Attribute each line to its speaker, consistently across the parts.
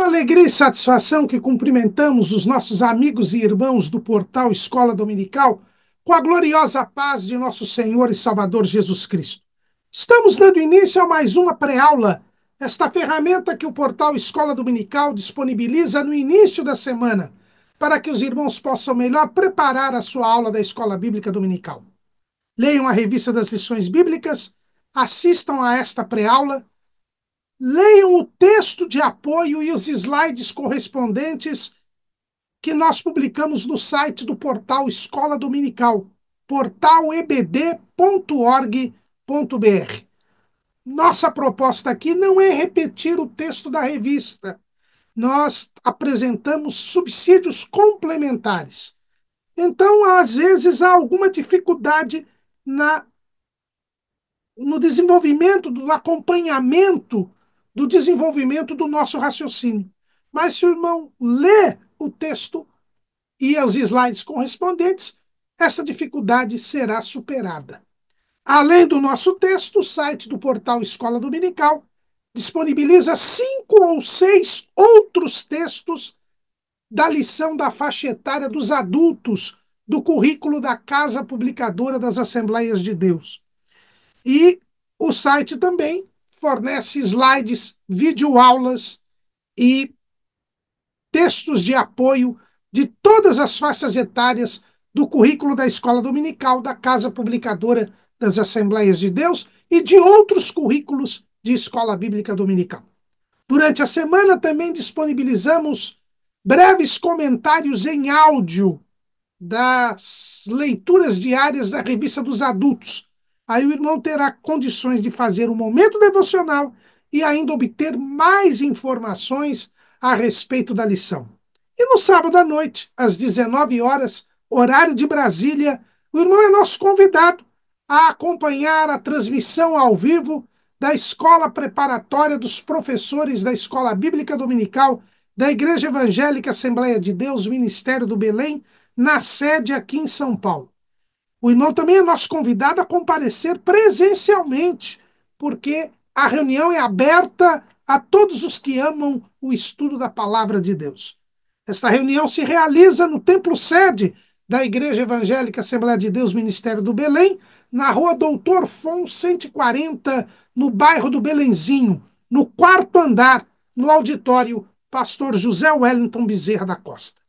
Speaker 1: alegria e satisfação que cumprimentamos os nossos amigos e irmãos do portal Escola Dominical com a gloriosa paz de nosso Senhor e Salvador Jesus Cristo. Estamos dando início a mais uma pré-aula, esta ferramenta que o portal Escola Dominical disponibiliza no início da semana, para que os irmãos possam melhor preparar a sua aula da Escola Bíblica Dominical. Leiam a revista das lições bíblicas, assistam a esta pré-aula, leiam o texto de apoio e os slides correspondentes que nós publicamos no site do portal Escola Dominical, portalebd.org.br. Nossa proposta aqui não é repetir o texto da revista. Nós apresentamos subsídios complementares. Então, às vezes, há alguma dificuldade no desenvolvimento, do acompanhamento do desenvolvimento do nosso raciocínio. Mas se o irmão lê o texto e os slides correspondentes, essa dificuldade será superada. Além do nosso texto, o site do portal Escola Dominical disponibiliza 5 ou 6 outros textos da lição da faixa etária dos adultos do currículo da Casa Publicadora das Assembleias de Deus. E o site também fornece slides, videoaulas e textos de apoio de todas as faixas etárias do currículo da Escola Dominical, da Casa Publicadora das Assembleias de Deus e de outros currículos de Escola Bíblica Dominical. Durante a semana também disponibilizamos breves comentários em áudio das leituras diárias da Revista dos Adultos. Aí o irmão terá condições de fazer um momento devocional e ainda obter mais informações a respeito da lição. E no sábado à noite, às 19 horas, horário de Brasília, o irmão é nosso convidado a acompanhar a transmissão ao vivo da Escola Preparatória dos Professores da Escola Bíblica Dominical da Igreja Evangélica Assembleia de Deus, Ministério do Belém, na sede aqui em São Paulo. O irmão também é nosso convidado a comparecer presencialmente, porque a reunião é aberta a todos os que amam o estudo da Palavra de Deus. Esta reunião se realiza no templo sede da Igreja Evangélica Assembleia de Deus, Ministério do Belém, na rua Doutor Fon 140, no bairro do Belenzinho, no 4º andar, no auditório Pastor José Wellington Bezerra da Costa.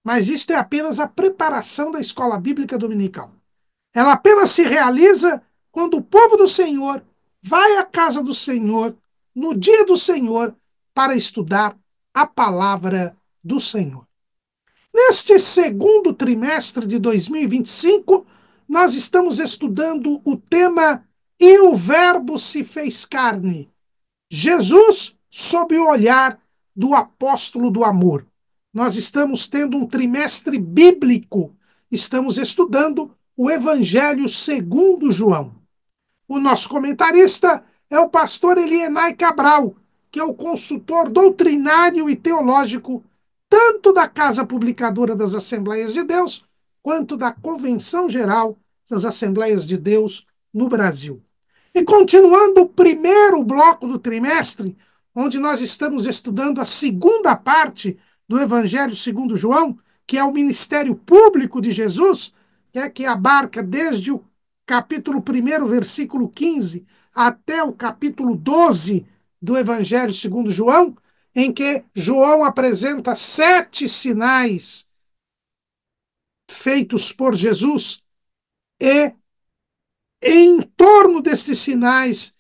Speaker 1: Mas isto é apenas a preparação da Escola Bíblica Dominical. Ela apenas se realiza quando o povo do Senhor vai à casa do Senhor, no dia do Senhor, para estudar a palavra do Senhor. Neste segundo trimestre de 2025, nós estamos estudando o tema E o Verbo se fez carne. Jesus sob o olhar do apóstolo do amor. Nós estamos tendo um trimestre bíblico. Estamos estudando o Evangelho segundo João. O nosso comentarista é o pastor Elienay Cabral, que é o consultor doutrinário e teológico tanto da Casa Publicadora das Assembleias de Deus, quanto da Convenção Geral das Assembleias de Deus no Brasil. E continuando o primeiro bloco do trimestre, onde nós estamos estudando a segunda parte do Evangelho segundo João, que é o ministério público de Jesus, que abarca desde o capítulo 1, versículo 15, até o capítulo 12 do Evangelho segundo João, em que João apresenta 7 sinais feitos por Jesus e, em torno desses sinais,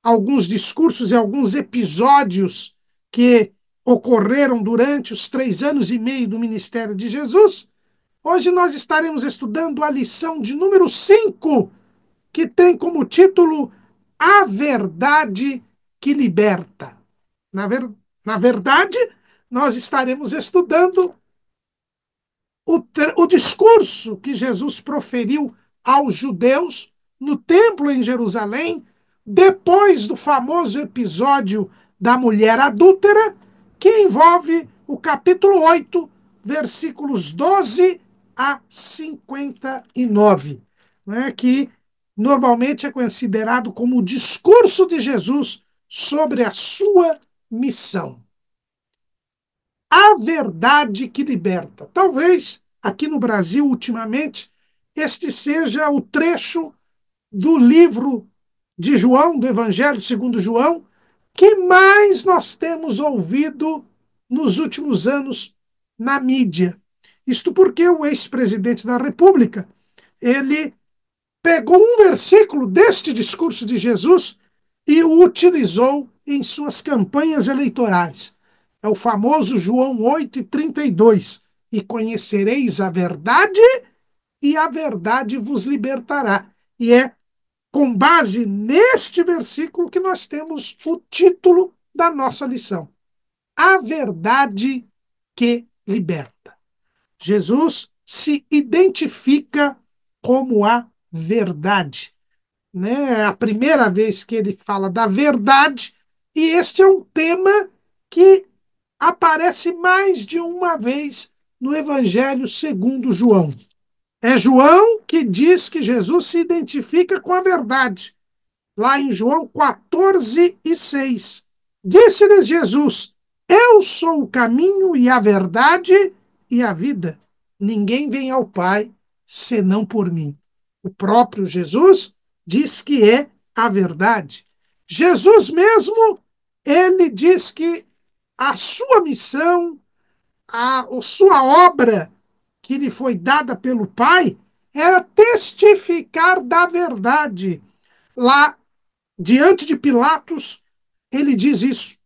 Speaker 1: alguns discursos e alguns episódios que ocorreram durante os 3 anos e meio do ministério de Jesus. Hoje nós estaremos estudando a lição de número 5, que tem como título A Verdade que Liberta. Na verdade, nós estaremos estudando o discurso que Jesus proferiu aos judeus no templo em Jerusalém, depois do famoso episódio da mulher adúltera, que envolve o capítulo 8, versículos 12 a 59, né, que normalmente é considerado como o discurso de Jesus sobre a sua missão. verdade que liberta. Talvez, aqui no Brasil, ultimamente, este seja o trecho do livro de João, do Evangelho segundo João, que mais nós temos ouvido nos últimos anos na mídia. Isto porque o ex-presidente da República, ele pegou um versículo deste discurso de Jesus e o utilizou em suas campanhas eleitorais. É o famoso João 8:32. E conhecereis a verdade, e a verdade vos libertará. E é com base neste versículo que nós temos o título da nossa lição: A verdade que liberta. Jesus se identifica como a verdade, né? É a primeira vez que ele fala da verdade, e este é um tema que aparece mais de uma vez no Evangelho segundo João. É João que diz que Jesus se identifica com a verdade, lá em João 14:6. Disse-lhes Jesus: Eu sou o caminho e a verdade e a vida. Ninguém vem ao Pai senão por mim. O próprio Jesus diz que é a verdade. Jesus mesmo, ele diz que a sua missão, a sua obra que lhe foi dada pelo Pai, era testificar da verdade. Lá, diante de Pilatos, ele diz isso.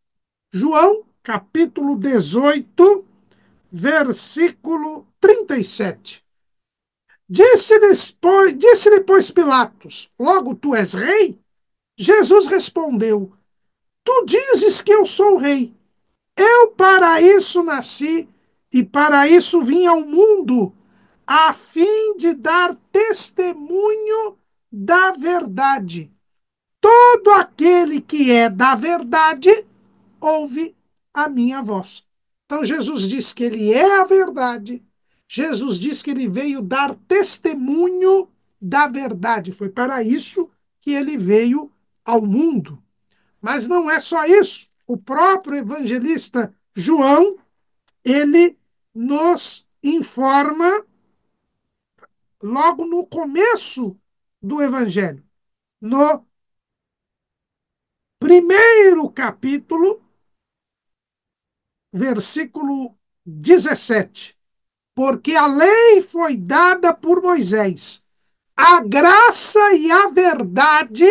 Speaker 1: João, capítulo 18, versículo 37. Disse-lhe, pois, Pilatos: Logo tu és rei? Jesus respondeu: Tu dizes que eu sou rei. Eu para isso nasci e para isso vim ao mundo, a fim de dar testemunho da verdade. Todo aquele que é da verdade ouve a minha voz. Então Jesus diz que ele é a verdade. Jesus diz que ele veio dar testemunho da verdade. Foi para isso que ele veio ao mundo. Mas não é só isso. O próprio evangelista João, ele nos informa logo no começo do evangelho, no primeiro capítulo, versículo 17. Porque a lei foi dada por Moisés, a graça e a verdade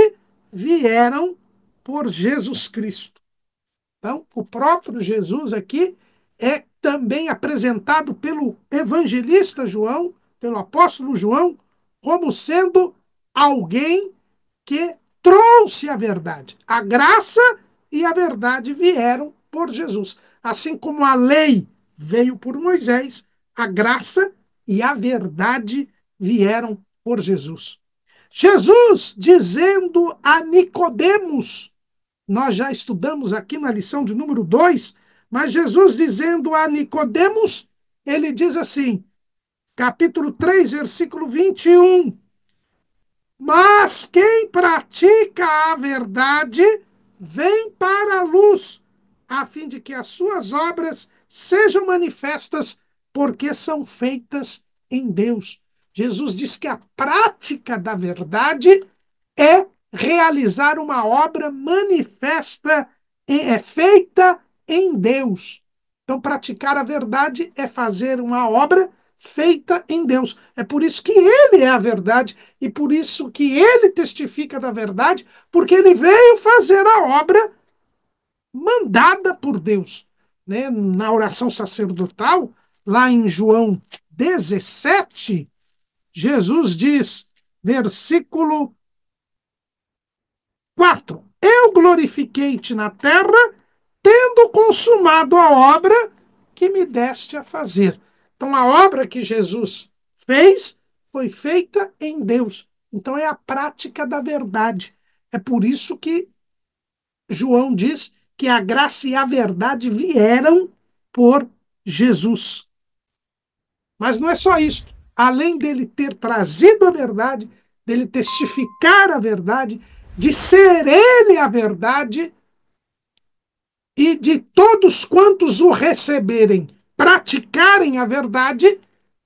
Speaker 1: vieram por Jesus Cristo. Então, o próprio Jesus aqui é também apresentado pelo evangelista João, pelo apóstolo João, como sendo alguém que trouxe a verdade. A graça e a verdade vieram por Jesus. Assim como a lei veio por Moisés, a graça e a verdade vieram por Jesus. Jesus dizendo a Nicodemos, nós já estudamos aqui na lição de número 2, mas Jesus dizendo a Nicodemos, ele diz assim, capítulo 3, versículo 21, mas quem pratica a verdade vem para a luz, a fim de que as suas obras sejam manifestas, porque são feitas em Deus. Jesus diz que a prática da verdade é realizar uma obra manifesta, é feita em Deus. Então, praticar a verdade é fazer uma obra feita em Deus. É por isso que ele é a verdade e por isso que ele testifica da verdade, porque ele veio fazer a obra mandada por Deus. Né? Na oração sacerdotal, lá em João 17, Jesus diz, versículo 4: Eu glorifiquei-te na terra, tendo consumado a obra que me deste a fazer. Então, a obra que Jesus fez foi feita em Deus. Então, é a prática da verdade. É por isso que João diz que a graça e a verdade vieram por Jesus. Mas não é só isso. Além dele ter trazido a verdade, dele testificar a verdade, de ser ele a verdade, e de todos quantos o receberem praticarem a verdade,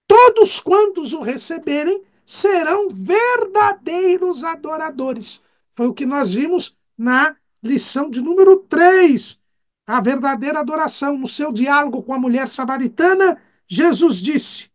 Speaker 1: todos quantos o receberem serão verdadeiros adoradores. Foi o que nós vimos na lição de número 3. A verdadeira adoração. No seu diálogo com a mulher samaritana, Jesus disse,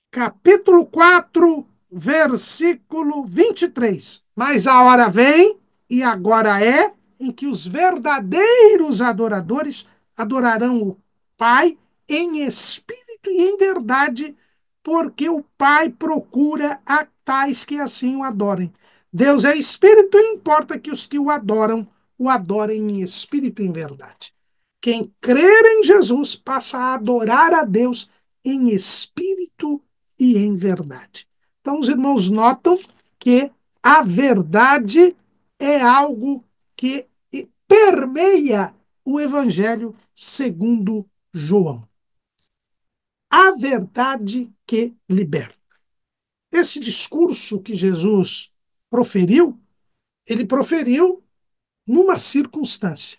Speaker 1: capítulo 4, versículo 23. Mas a hora vem, e agora é, em que os verdadeiros adoradores adorarão o Pai em espírito e em verdade, porque o Pai procura a tais que assim o adorem. Deus é espírito e importa que os que o adorem em espírito e em verdade. Quem crer em Jesus passa a adorar a Deus em espírito e em verdade. Então, os irmãos notam que a verdade é algo que permeia o Evangelho segundo João. A verdade que liberta. Esse discurso que Jesus proferiu, ele proferiu numa circunstância.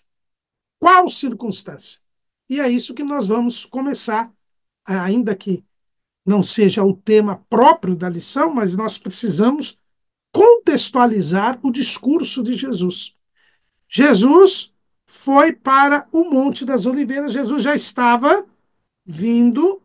Speaker 1: Qual circunstância? E é isso que nós vamos começar, ainda que não seja o tema próprio da lição, mas nós precisamos contextualizar o discurso de Jesus. Jesus foi para o Monte das Oliveiras, Jesus já estava vindo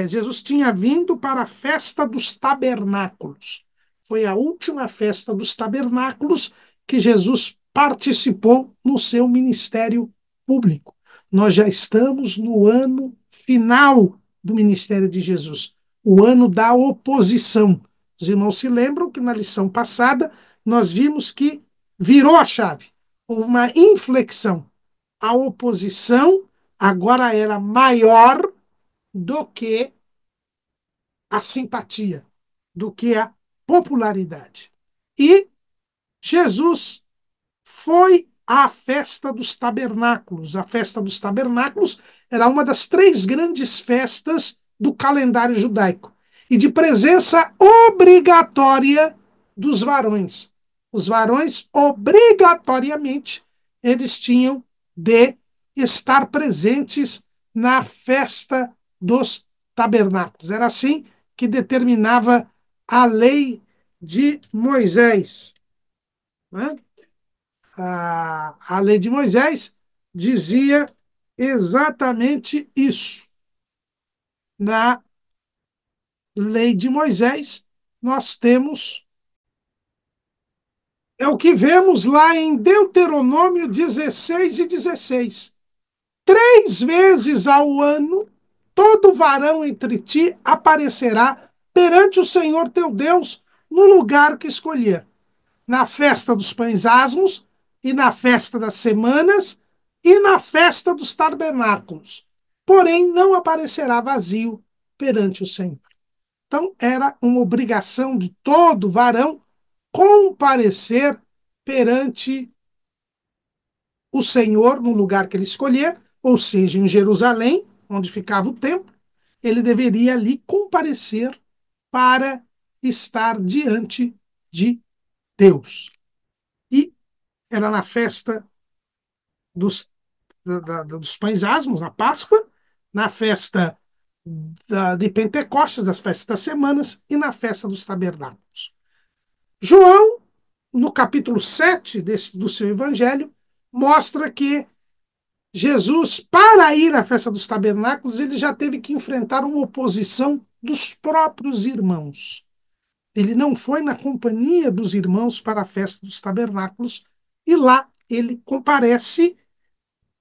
Speaker 1: Jesus tinha vindo para a festa dos tabernáculos. Foi a última festa dos tabernáculos que Jesus participou no seu ministério público. Nós já estamos no ano final do ministério de Jesus, o ano da oposição. Os irmãos se lembram que na lição passada nós vimos que virou a chave, houve uma inflexão. A oposição agora era maior do que a simpatia, do que a popularidade. E Jesus foi à festa dos tabernáculos. A festa dos tabernáculos era uma das 3 grandes festas do calendário judaico e de presença obrigatória dos varões. Os varões, obrigatoriamente, eles tinham de estar presentes na festa dos tabernáculos. Era assim que determinava a lei de Moisés. Né? A lei de Moisés dizia exatamente isso. Na lei de Moisés, nós temos. É o que vemos lá em Deuteronômio 16 e 16. 3 vezes ao ano, todo varão entre ti aparecerá perante o Senhor teu Deus no lugar que escolher. Na festa dos pães asmos, e na festa das semanas, e na festa dos tabernáculos. Porém, não aparecerá vazio perante o Senhor. Então, era uma obrigação de todo varão comparecer perante o Senhor no lugar que ele escolher, ou seja, em Jerusalém, onde ficava o templo, ele deveria ali comparecer para estar diante de Deus. E era na festa dos pães asmos, na Páscoa, na festa de Pentecostes, das festas das semanas, e na festa dos tabernáculos. João, no capítulo 7 do seu evangelho, mostra que Jesus, para ir à festa dos tabernáculos, ele já teve que enfrentar uma oposição dos próprios irmãos. Ele não foi na companhia dos irmãos para a festa dos tabernáculos, e lá ele comparece,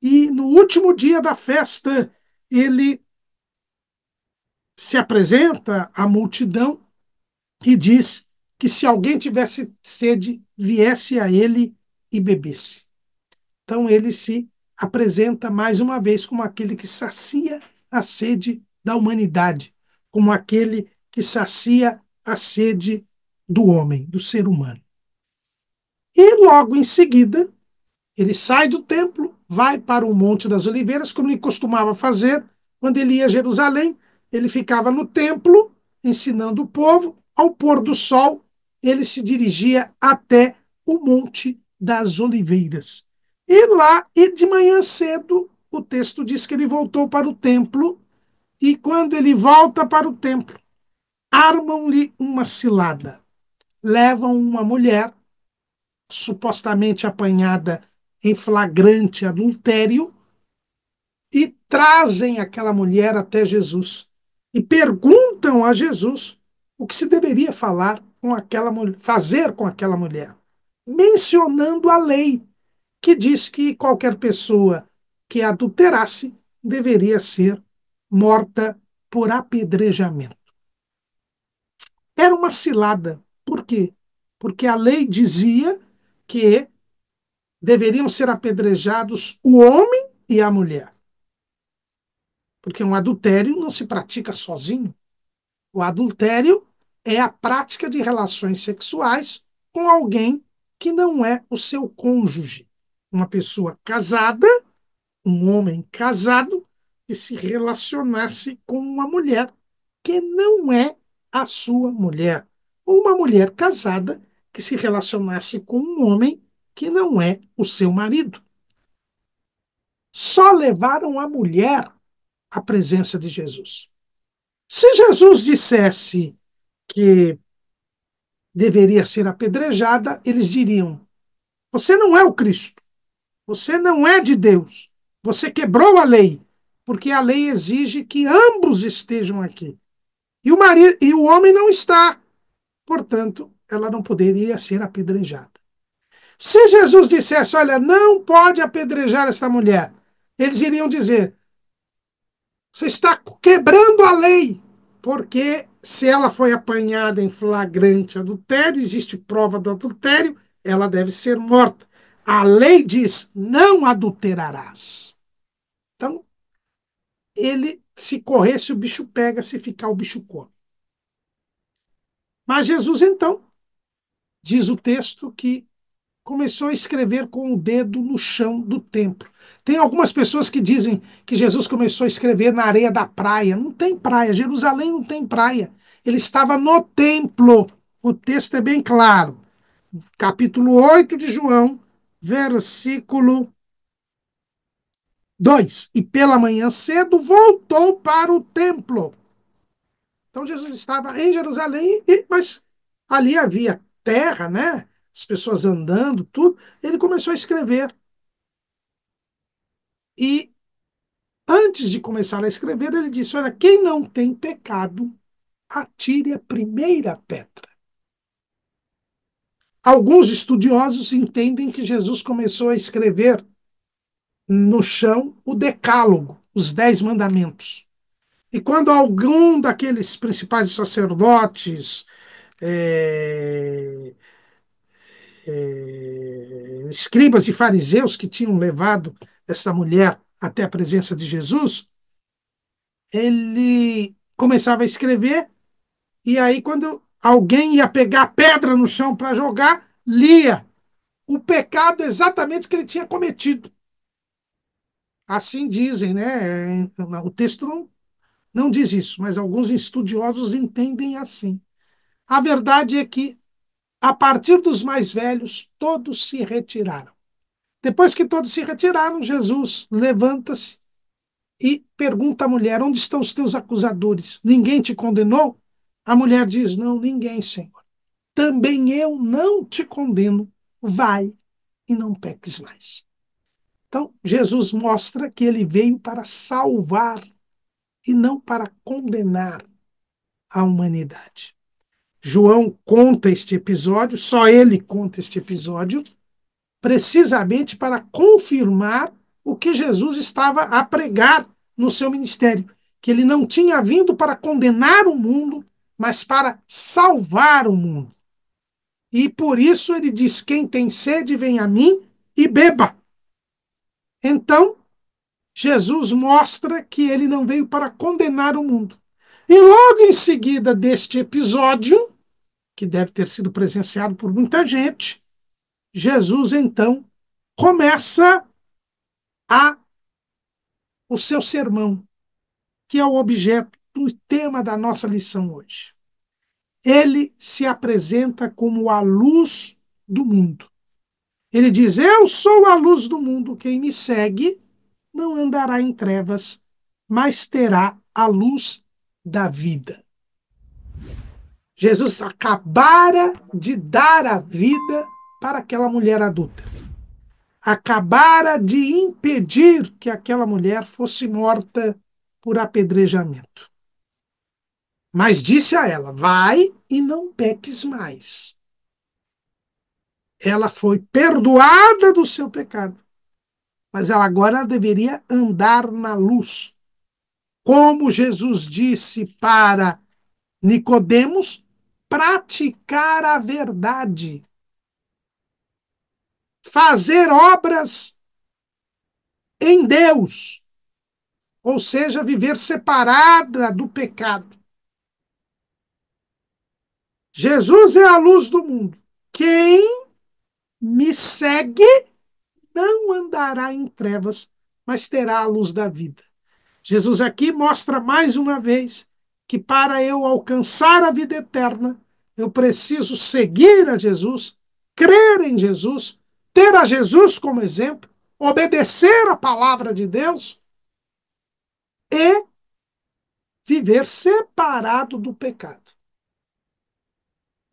Speaker 1: e no último dia da festa, ele se apresenta à multidão e diz que se alguém tivesse sede, viesse a ele e bebesse. Então ele se apresenta mais uma vez como aquele que sacia a sede da humanidade, como aquele que sacia a sede do homem, do ser humano. E logo em seguida, ele sai do templo, vai para o Monte das Oliveiras, como ele costumava fazer quando ele ia a Jerusalém. Ele ficava no templo, ensinando o povo. Ao pôr do sol, ele se dirigia até o Monte das Oliveiras. E lá, e de manhã cedo, o texto diz que ele voltou para o templo, e quando ele volta para o templo, armam-lhe uma cilada. Levam uma mulher, supostamente apanhada em flagrante adultério, e trazem aquela mulher até Jesus. E perguntam a Jesus o que se deveria falar com aquela fazer com aquela mulher, mencionando a lei que diz que qualquer pessoa que adulterasse deveria ser morta por apedrejamento. Era uma cilada. Por quê? Porque a lei dizia que deveriam ser apedrejados o homem e a mulher. Porque um adultério não se pratica sozinho. O adultério é a prática de relações sexuais com alguém que não é o seu cônjuge. Uma pessoa casada, um homem casado, que se relacionasse com uma mulher que não é a sua mulher. Ou uma mulher casada que se relacionasse com um homem que não é o seu marido. Só levaram a mulher à presença de Jesus. Se Jesus dissesse que deveria ser apedrejada, eles diriam: você não é o Cristo, você não é de Deus, você quebrou a lei, porque a lei exige que ambos estejam aqui. E o marido e o homem não está, portanto, ela não poderia ser apedrejada. Se Jesus dissesse: olha, não pode apedrejar essa mulher, eles iriam dizer: você está quebrando a lei, porque se ela foi apanhada em flagrante adultério, existe prova do adultério, ela deve ser morta. A lei diz: não adulterarás. Então, ele, se corresse, o bicho pega, se ficar, o bicho come. Mas Jesus, então, diz o texto que começou a escrever com o dedo no chão do templo. Tem algumas pessoas que dizem que Jesus começou a escrever na areia da praia. Não tem praia, Jerusalém não tem praia. Ele estava no templo. O texto é bem claro. Capítulo 8 de João, versículo 2. E pela manhã cedo voltou para o templo. Então Jesus estava em Jerusalém, mas ali havia terra, né? As pessoas andando, tudo. Ele começou a escrever. E antes de começar a escrever, ele disse: olha, quem não tem pecado, atire a primeira pedra. Alguns estudiosos entendem que Jesus começou a escrever no chão o Decálogo, os 10 mandamentos. E quando algum daqueles principais sacerdotes, é, escribas e fariseus que tinham levado essa mulher até a presença de Jesus, ele começava a escrever. E aí, quando alguém ia pegar a pedra no chão para jogar, lia o pecado exatamente que ele tinha cometido. Assim dizem, né? O texto não diz isso, mas alguns estudiosos entendem assim. A verdade é que, a partir dos mais velhos, todos se retiraram. Depois que todos se retiraram, Jesus levanta-se e pergunta à mulher: onde estão os teus acusadores? Ninguém te condenou? A mulher diz: não, ninguém, Senhor. Também eu não te condeno, vai e não peques mais. Então, Jesus mostra que ele veio para salvar e não para condenar a humanidade. João conta este episódio, só ele conta este episódio, precisamente para confirmar o que Jesus estava a pregar no seu ministério, que ele não tinha vindo para condenar o mundo, mas para salvar o mundo. E por isso ele diz: quem tem sede, vem a mim e beba. Então, Jesus mostra que ele não veio para condenar o mundo. E logo em seguida deste episódio, que deve ter sido presenciado por muita gente, Jesus então começa o seu sermão, que é o objeto do tema da nossa lição hoje. Ele se apresenta como a luz do mundo. Ele diz: eu sou a luz do mundo, quem me segue não andará em trevas, mas terá a luz da vida. Jesus acabara de dar a vida para aquela mulher adúltera. Acabara de impedir que aquela mulher fosse morta por apedrejamento. Mas disse a ela: vai e não peques mais. Ela foi perdoada do seu pecado, mas ela agora deveria andar na luz. Como Jesus disse para Nicodemos, praticar a verdade, fazer obras em Deus, ou seja, viver separada do pecado. Jesus é a luz do mundo. Quem me segue não andará em trevas, mas terá a luz da vida. Jesus aqui mostra mais uma vez que para eu alcançar a vida eterna, eu preciso seguir a Jesus, crer em Jesus, ter a Jesus como exemplo, obedecer a palavra de Deus e viver separado do pecado.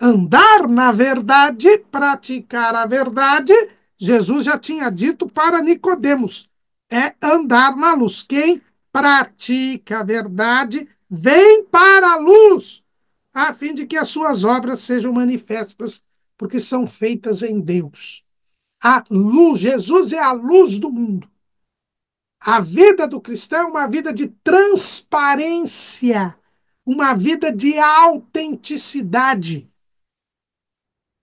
Speaker 1: Andar na verdade, praticar a verdade, Jesus já tinha dito para Nicodemos, é andar na luz. Quem pratica a verdade vem para a luz, a fim de que as suas obras sejam manifestas, porque são feitas em Deus. A luz, Jesus é a luz do mundo. A vida do cristão é uma vida de transparência, uma vida de autenticidade.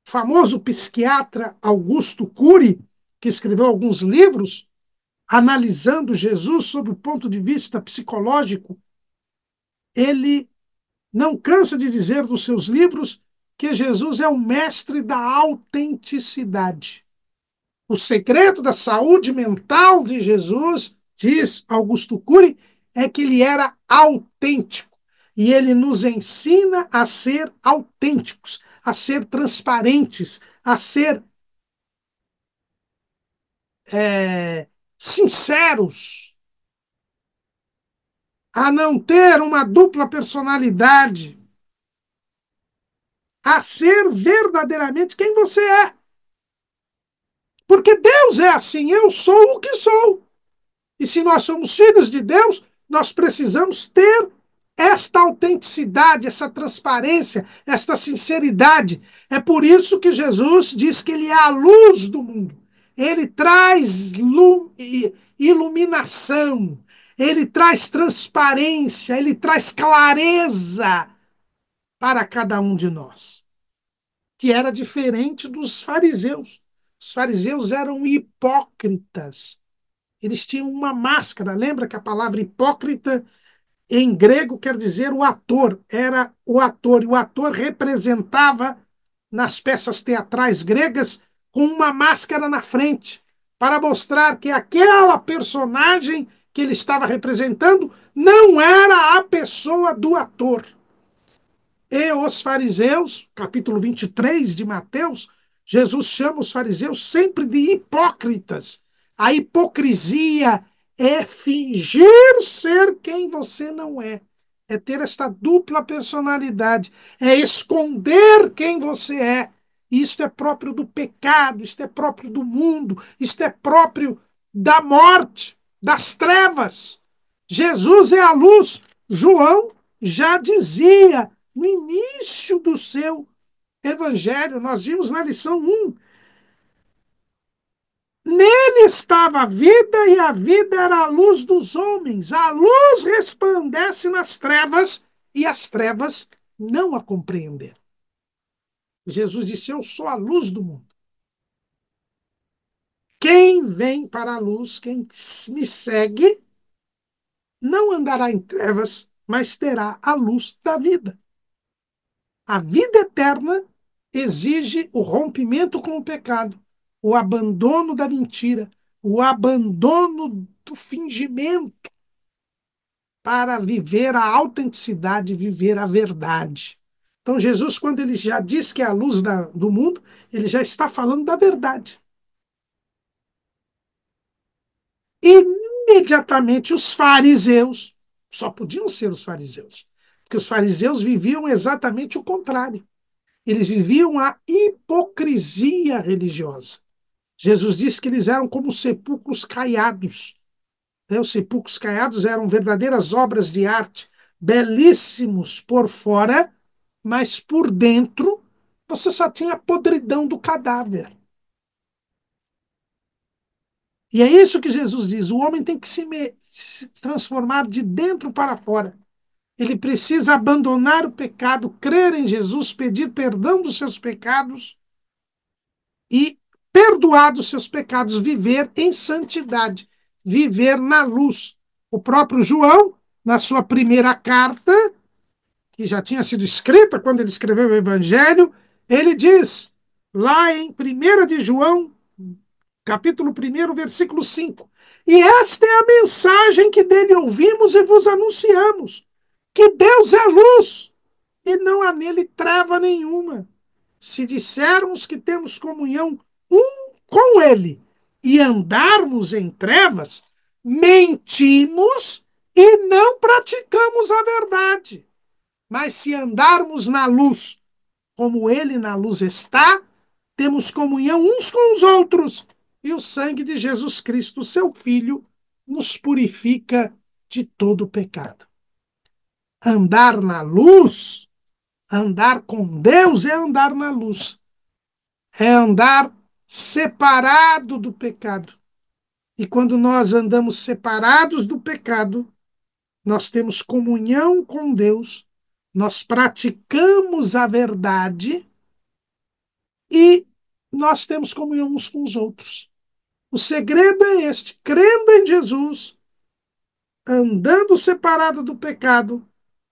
Speaker 1: O famoso psiquiatra Augusto Cury, que escreveu alguns livros analisando Jesus sob o ponto de vista psicológico, ele não cansa de dizer nos seus livros que Jesus é o mestre da autenticidade. O segredo da saúde mental de Jesus, diz Augusto Cury, é que ele era autêntico. E ele nos ensina a ser autênticos, a ser transparentes, a ser sinceros, a não ter uma dupla personalidade, a ser verdadeiramente quem você é. Porque Deus é assim, eu sou o que sou. E se nós somos filhos de Deus, nós precisamos ter esta autenticidade, essa transparência, esta sinceridade. É por isso que Jesus diz que ele é a luz do mundo. Ele traz iluminação, ele traz transparência, ele traz clareza para cada um de nós, que era diferente dos fariseus. Os fariseus eram hipócritas. Eles tinham uma máscara. Lembra que a palavra hipócrita em grego quer dizer o ator, era o ator, e o ator representava nas peças teatrais gregas com uma máscara na frente, para mostrar que aquela personagem que ele estava representando não era a pessoa do ator. E os fariseus, capítulo 23 de Mateus, Jesus chama os fariseus sempre de hipócritas. A hipocrisia é fingir ser quem você não é. É ter esta dupla personalidade. É esconder quem você é. Isto é próprio do pecado, isto é próprio do mundo, isto é próprio da morte, das trevas. Jesus é a luz. João já dizia no início do seu evangelho, nós vimos na lição 1, nele estava a vida e a vida era a luz dos homens. A luz resplandece nas trevas e as trevas não a compreenderam. Jesus disse: eu sou a luz do mundo. Quem vem para a luz, quem me segue, não andará em trevas, mas terá a luz da vida. A vida eterna exige o rompimento com o pecado, o abandono da mentira, o abandono do fingimento para viver a autenticidade, viver a verdade. Então, Jesus, quando ele já diz que é a luz do mundo, ele já está falando da verdade. E imediatamente os fariseus, só podiam ser os fariseus, porque os fariseus viviam exatamente o contrário. Eles viviam a hipocrisia religiosa. Jesus disse que eles eram como sepulcros caiados. Os sepulcros caiados eram verdadeiras obras de arte, belíssimos por fora, mas por dentro você só tinha a podridão do cadáver. E é isso que Jesus diz: o homem tem que se transformar de dentro para fora. Ele precisa abandonar o pecado, crer em Jesus, pedir perdão dos seus pecados e, perdoados seus pecados, viver em santidade, viver na luz. O próprio João, na sua primeira carta, que já tinha sido escrita quando ele escreveu o Evangelho, ele diz, lá em 1 de João, capítulo 1, versículo 5, e esta é a mensagem que dele ouvimos e vos anunciamos, que Deus é luz, e não há nele treva nenhuma. Se dissermos que temos comunhão um com ele e andarmos em trevas, mentimos e não praticamos a verdade. Mas se andarmos na luz, como ele na luz está, temos comunhão uns com os outros, e o sangue de Jesus Cristo, seu Filho, nos purifica de todo pecado. Andar na luz, andar com Deus é andar na luz. É andar separado do pecado. E quando nós andamos separados do pecado, nós temos comunhão com Deus, nós praticamos a verdade e nós temos comunhão uns com os outros. O segredo é este: crendo em Jesus, andando separado do pecado,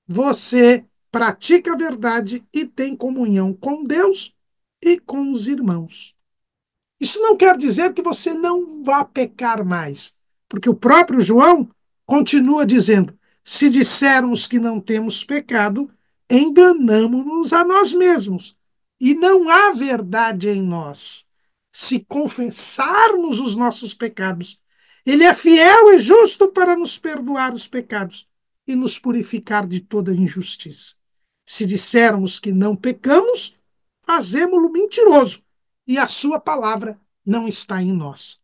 Speaker 1: você pratica a verdade e tem comunhão com Deus e com os irmãos. Isso não quer dizer que você não vá pecar mais, porque o próprio João continua dizendo: se dissermos que não temos pecado, enganamo-nos a nós mesmos, e não há verdade em nós. Se confessarmos os nossos pecados, ele é fiel e justo para nos perdoar os pecados e nos purificar de toda injustiça. Se dissermos que não pecamos, fazemo-lo mentiroso, e a sua palavra não está em nós.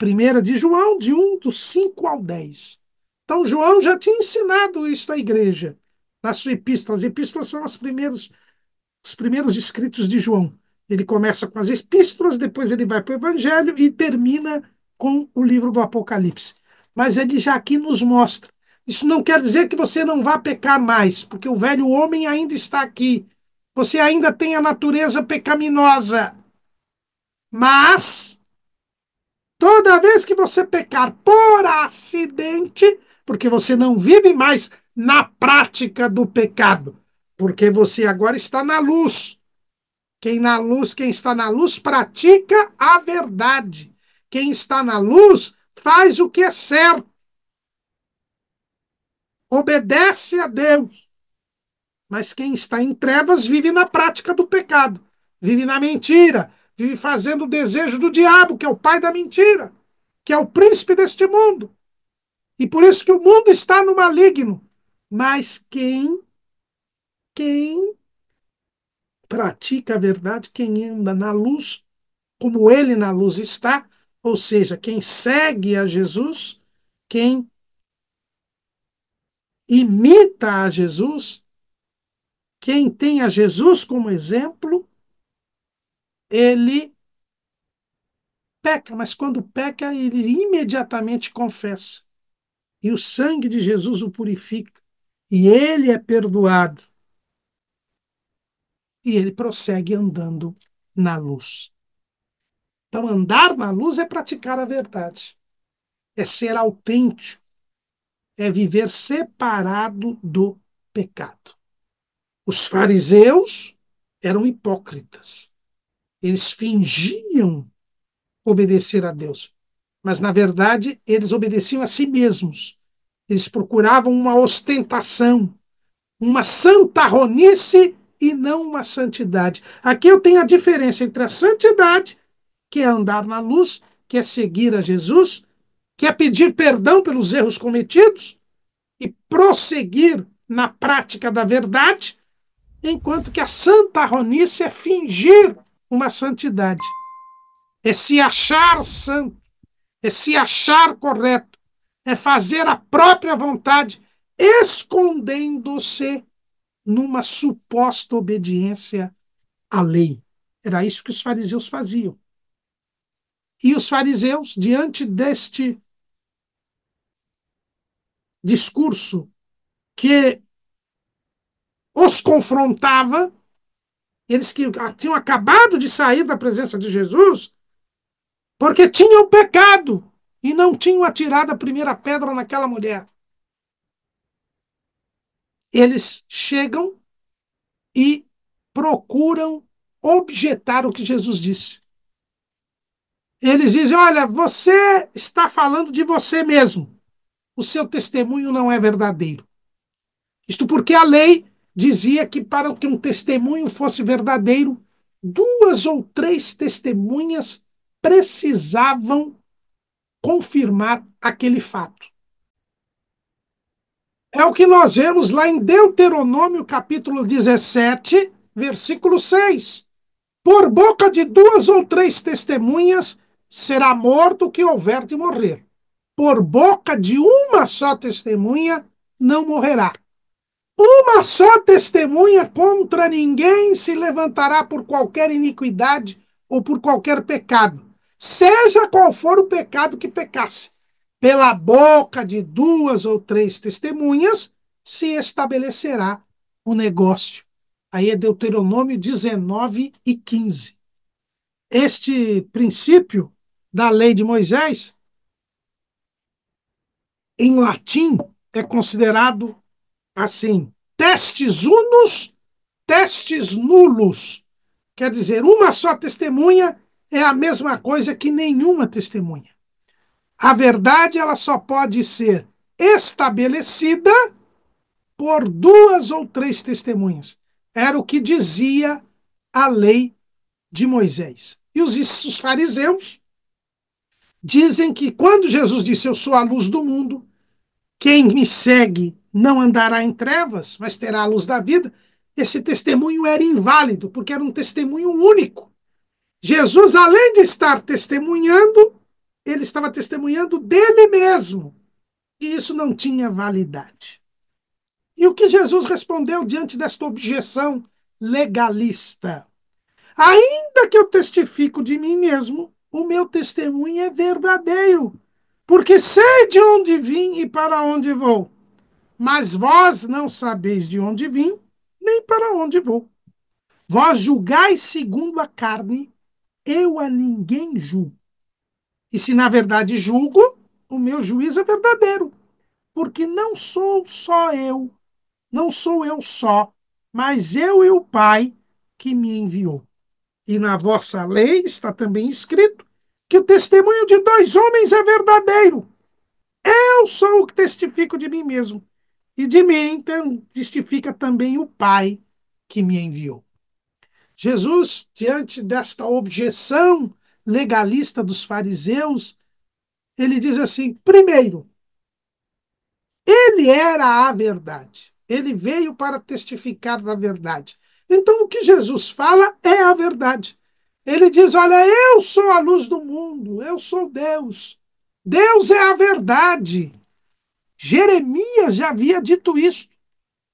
Speaker 1: 1 de João, de 1, do 5 ao 10. Então, João já tinha ensinado isso à igreja, na sua epístola. As epístolas são os primeiros escritos de João. Ele começa com as epístolas, depois ele vai para o Evangelho e termina com o livro do Apocalipse. Mas ele já aqui nos mostra. Isso não quer dizer que você não vá pecar mais, porque o velho homem ainda está aqui. Você ainda tem a natureza pecaminosa. Mas, toda vez que você pecar por acidente, porque você não vive mais na prática do pecado, porque você agora está na luz. Quem está na luz pratica a verdade. Quem está na luz faz o que é certo. Obedece a Deus. Mas quem está em trevas vive na prática do pecado, vive na mentira, vive fazendo o desejo do diabo, que é o pai da mentira, que é o príncipe deste mundo. E por isso que o mundo está no maligno. Mas quem pratica a verdade, quem anda na luz, como ele na luz está, ou seja, quem segue a Jesus, quem imita a Jesus, quem tem a Jesus como exemplo, ele peca, mas quando peca, ele imediatamente confessa. E o sangue de Jesus o purifica. E ele é perdoado. E ele prossegue andando na luz. Então, andar na luz é praticar a verdade. É ser autêntico. É viver separado do pecado. Os fariseus eram hipócritas. Eles fingiam obedecer a Deus, mas na verdade eles obedeciam a si mesmos. Eles procuravam uma ostentação, uma santarronice e não uma santidade. Aqui eu tenho a diferença entre a santidade, que é andar na luz, que é seguir a Jesus, que é pedir perdão pelos erros cometidos e prosseguir na prática da verdade, enquanto que a santarronice é fingir uma santidade, é se achar santo, é se achar correto, é fazer a própria vontade, escondendo-se numa suposta obediência à lei. Era isso que os fariseus faziam. E os fariseus, diante deste discurso que os confrontava, eles que tinham acabado de sair da presença de Jesus, porque tinham pecado e não tinham atirado a primeira pedra naquela mulher. Eles chegam e procuram objetar o que Jesus disse. Eles dizem: olha, você está falando de você mesmo. O seu testemunho não é verdadeiro. Isto porque a lei dizia que para que um testemunho fosse verdadeiro, 2 ou 3 precisavam confirmar aquele fato. É o que nós vemos lá em Deuteronômio, capítulo 17, versículo 6. Por boca de 2 ou 3 será morto o que houver de morrer. Por boca de uma só testemunha não morrerá. Uma só testemunha contra ninguém se levantará por qualquer iniquidade ou por qualquer pecado, seja qual for o pecado que pecasse. Pela boca de 2 ou 3 se estabelecerá o negócio. Aí é Deuteronômio 19:15. Este princípio da lei de Moisés, em latim, é considerado assim: testes unus, testes nulos. Quer dizer, uma só testemunha é a mesma coisa que nenhuma testemunha. A verdade ela só pode ser estabelecida por 2 ou 3 testemunhas. Era o que dizia a lei de Moisés. E os fariseus dizem que quando Jesus disse: eu sou a luz do mundo, quem me segue não andará em trevas, mas terá a luz da vida, esse testemunho era inválido, porque era um testemunho único. Jesus, além de estar testemunhando, ele estava testemunhando dele mesmo, e isso não tinha validade. E o que Jesus respondeu diante desta objeção legalista? Ainda que eu testifico de mim mesmo, o meu testemunho é verdadeiro, porque sei de onde vim e para onde vou. Mas vós não sabeis de onde vim, nem para onde vou. Vós julgais segundo a carne, eu a ninguém julgo. E se na verdade julgo, o meu juízo é verdadeiro, porque não sou eu só, mas eu e o Pai que me enviou. E na vossa lei está também escrito que o testemunho de 2 homens é verdadeiro. Eu sou o que testifico de mim mesmo. E de mim testifica também o Pai que me enviou. Jesus, diante desta objeção legalista dos fariseus, ele diz assim: primeiro, ele era a verdade. Ele veio para testificar da verdade. Então, o que Jesus fala é a verdade. Ele diz: olha, eu sou a luz do mundo, eu sou Deus. Deus é a verdade. Jeremias já havia dito isso.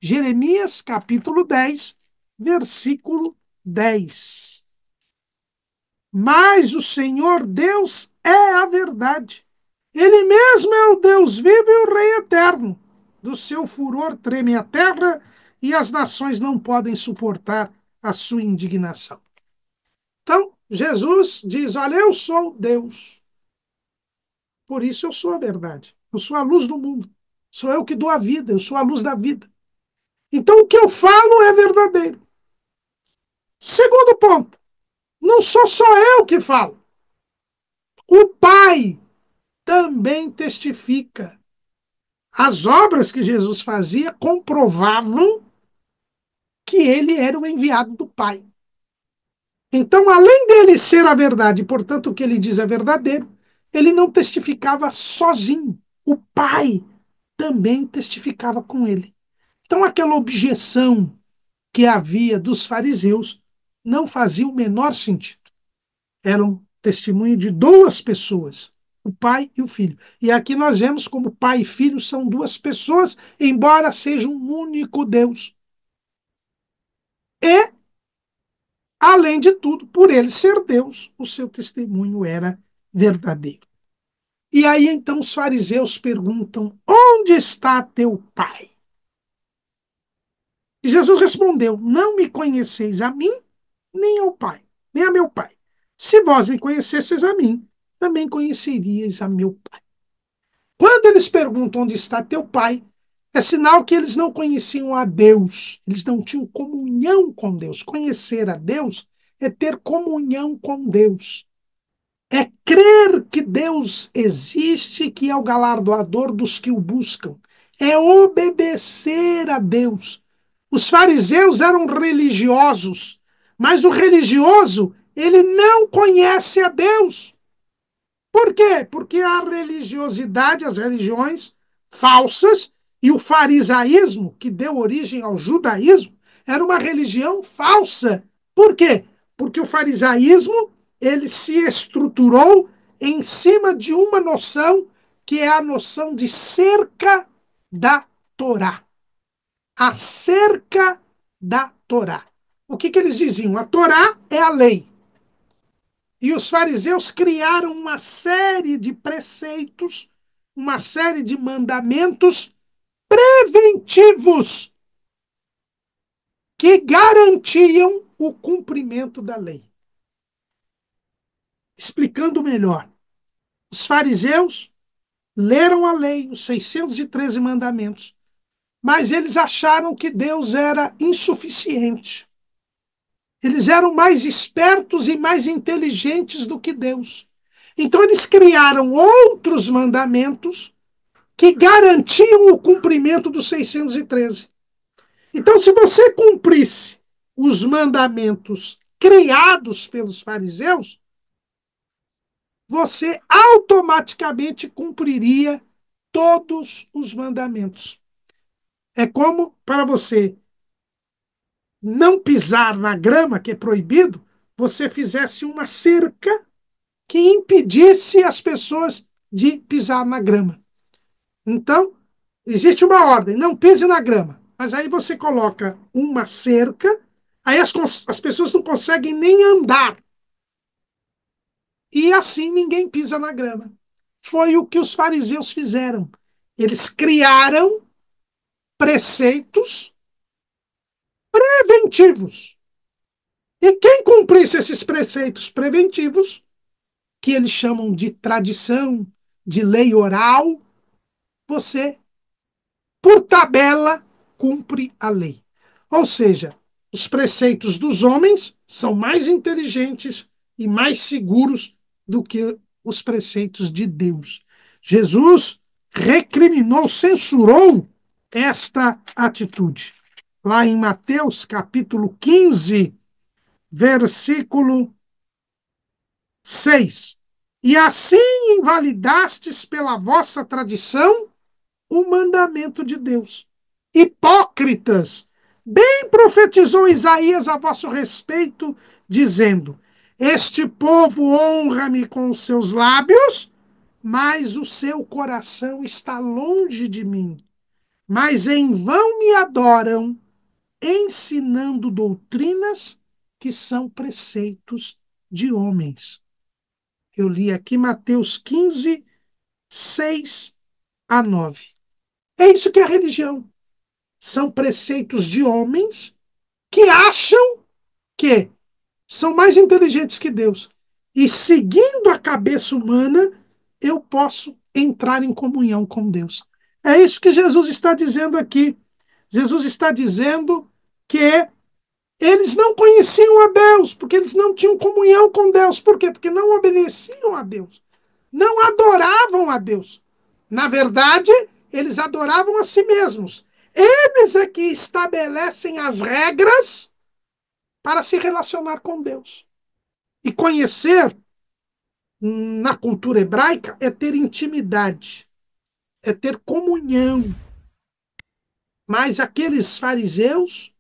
Speaker 1: Jeremias, capítulo 10, versículo 10. Mas o Senhor Deus é a verdade. Ele mesmo é o Deus vivo e o Rei eterno. Do seu furor treme a terra e as nações não podem suportar a sua indignação. Então, Jesus diz: olha, eu sou Deus. Por isso eu sou a verdade. Eu sou a luz do mundo. Sou eu que dou a vida. Eu sou a luz da vida. Então, o que eu falo é verdadeiro. Segundo ponto, não sou só eu que falo. O Pai também testifica. As obras que Jesus fazia comprovavam que ele era o enviado do Pai. Então, além dele ser a verdade, portanto, o que ele diz é verdadeiro, ele não testificava sozinho. O Pai também testificava com ele. Então, aquela objeção que havia dos fariseus não fazia o menor sentido. Era um testemunho de duas pessoas, o pai e o filho. E aqui nós vemos como pai e filho são duas pessoas, embora seja um único Deus. E, além de tudo, por ele ser Deus, o seu testemunho era verdadeiro. E aí então os fariseus perguntam: onde está teu pai? E Jesus respondeu: não me conheceis a mim, nem ao pai, nem a meu pai. Se vós me conhecesseis a mim, também conheceríeis a meu pai. Quando eles perguntam onde está teu pai, é sinal que eles não conheciam a Deus, eles não tinham comunhão com Deus. Conhecer a Deus é ter comunhão com Deus. É crer que Deus existe, que é o galardoador dos que o buscam. É obedecer a Deus. Os fariseus eram religiosos, mas o religioso, ele não conhece a Deus. Por quê? Porque a religiosidade, as religiões falsas e o farisaísmo, que deu origem ao judaísmo, era uma religião falsa. Por quê? Porque o farisaísmo ele se estruturou em cima de uma noção que é a noção de cerca da Torá. A cerca da Torá. O que eles diziam? A Torá é a lei. E os fariseus criaram uma série de preceitos, uma série de mandamentos preventivos que garantiam o cumprimento da lei. Explicando melhor, os fariseus leram a lei, os 613 mandamentos, mas eles acharam que Deus era insuficiente. Eles eram mais espertos e mais inteligentes do que Deus. Então eles criaram outros mandamentos que garantiam o cumprimento dos 613. Então, se você cumprisse os mandamentos criados pelos fariseus, você automaticamente cumpriria todos os mandamentos. É como para você não pisar na grama, que é proibido, você fizesse uma cerca que impedisse as pessoas de pisar na grama. Então, existe uma ordem, não pise na grama. Mas aí você coloca uma cerca, aí as pessoas não conseguem nem andar. E assim ninguém pisa na grama. Foi o que os fariseus fizeram. Eles criaram preceitos preventivos. E quem cumprisse esses preceitos preventivos, que eles chamam de tradição, de lei oral, você por tabela, cumpre a lei. Ou seja, os preceitos dos homens são mais inteligentes e mais seguros do que os preceitos de Deus. Jesus recriminou, censurou esta atitude. Lá em Mateus capítulo 15, versículo 6. E assim invalidastes pela vossa tradição o mandamento de Deus. Hipócritas, bem profetizou Isaías a vosso respeito, dizendo: este povo honra-me com os seus lábios, mas o seu coração está longe de mim. Mas em vão me adoram, ensinando doutrinas que são preceitos de homens. Eu li aqui Mateus 15, 6 a 9. É isso que é a religião. São preceitos de homens que acham que são mais inteligentes que Deus. E seguindo a cabeça humana, eu posso entrar em comunhão com Deus. É isso que Jesus está dizendo aqui. Jesus está dizendo que eles não conheciam a Deus, porque eles não tinham comunhão com Deus. Por quê? Porque não obedeciam a Deus. Não adoravam a Deus. Na verdade, eles adoravam a si mesmos. Eles é que estabelecem as regras para se relacionar com Deus. E conhecer na cultura hebraica é ter intimidade, é ter comunhão. Mas aqueles fariseus,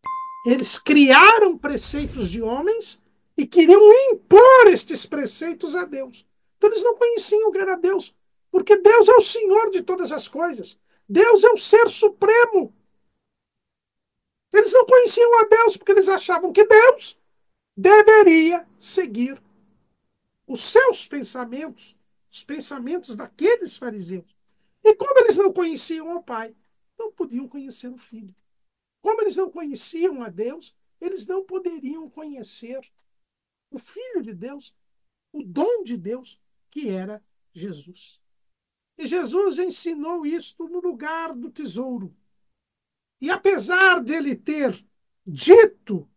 Speaker 1: eles criaram preceitos de homens e queriam impor estes preceitos a Deus. Então eles não conheciam o que era Deus, porque Deus é o Senhor de todas as coisas. Deus é o Ser Supremo. Eles não conheciam a Deus porque eles achavam que Deus deveria seguir os seus pensamentos, os pensamentos daqueles fariseus. E como eles não conheciam o Pai, não podiam conhecer o Filho. Como eles não conheciam a Deus, eles não poderiam conhecer o Filho de Deus, o dom de Deus, que era Jesus. E Jesus ensinou isto no lugar do tesouro. E apesar dele ter dito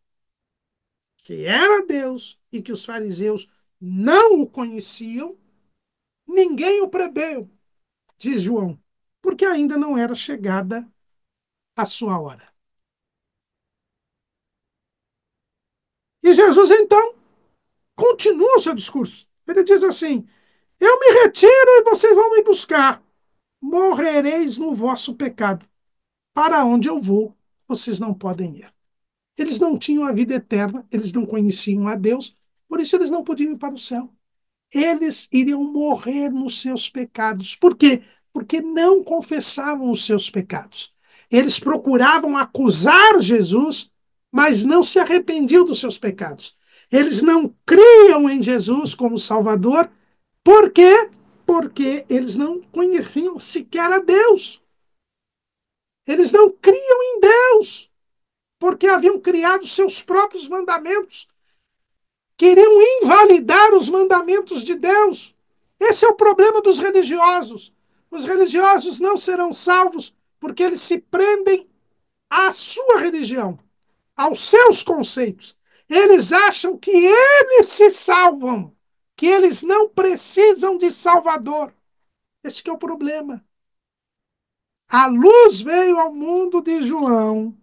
Speaker 1: que era Deus e que os fariseus não o conheciam, ninguém o prebeu, diz João, porque ainda não era chegada a sua hora. E Jesus, então, continua o seu discurso. Ele diz assim: eu me retiro e vocês vão me buscar. Morrereis no vosso pecado. Para onde eu vou, vocês não podem ir. Eles não tinham a vida eterna, eles não conheciam a Deus, por isso eles não podiam ir para o céu. Eles iriam morrer nos seus pecados. Por quê? Porque não confessavam os seus pecados. Eles procuravam acusar Jesus, mas não se arrependiam dos seus pecados. Eles não criam em Jesus como Salvador. Por quê? Porque eles não conheciam sequer a Deus. Eles não criam em Deus, porque haviam criado seus próprios mandamentos. Queriam invalidar os mandamentos de Deus. Esse é o problema dos religiosos. Os religiosos não serão salvos porque eles se prendem à sua religião, aos seus conceitos. Eles acham que eles se salvam, que eles não precisam de Salvador. Esse que é o problema. A luz veio ao mundo de João,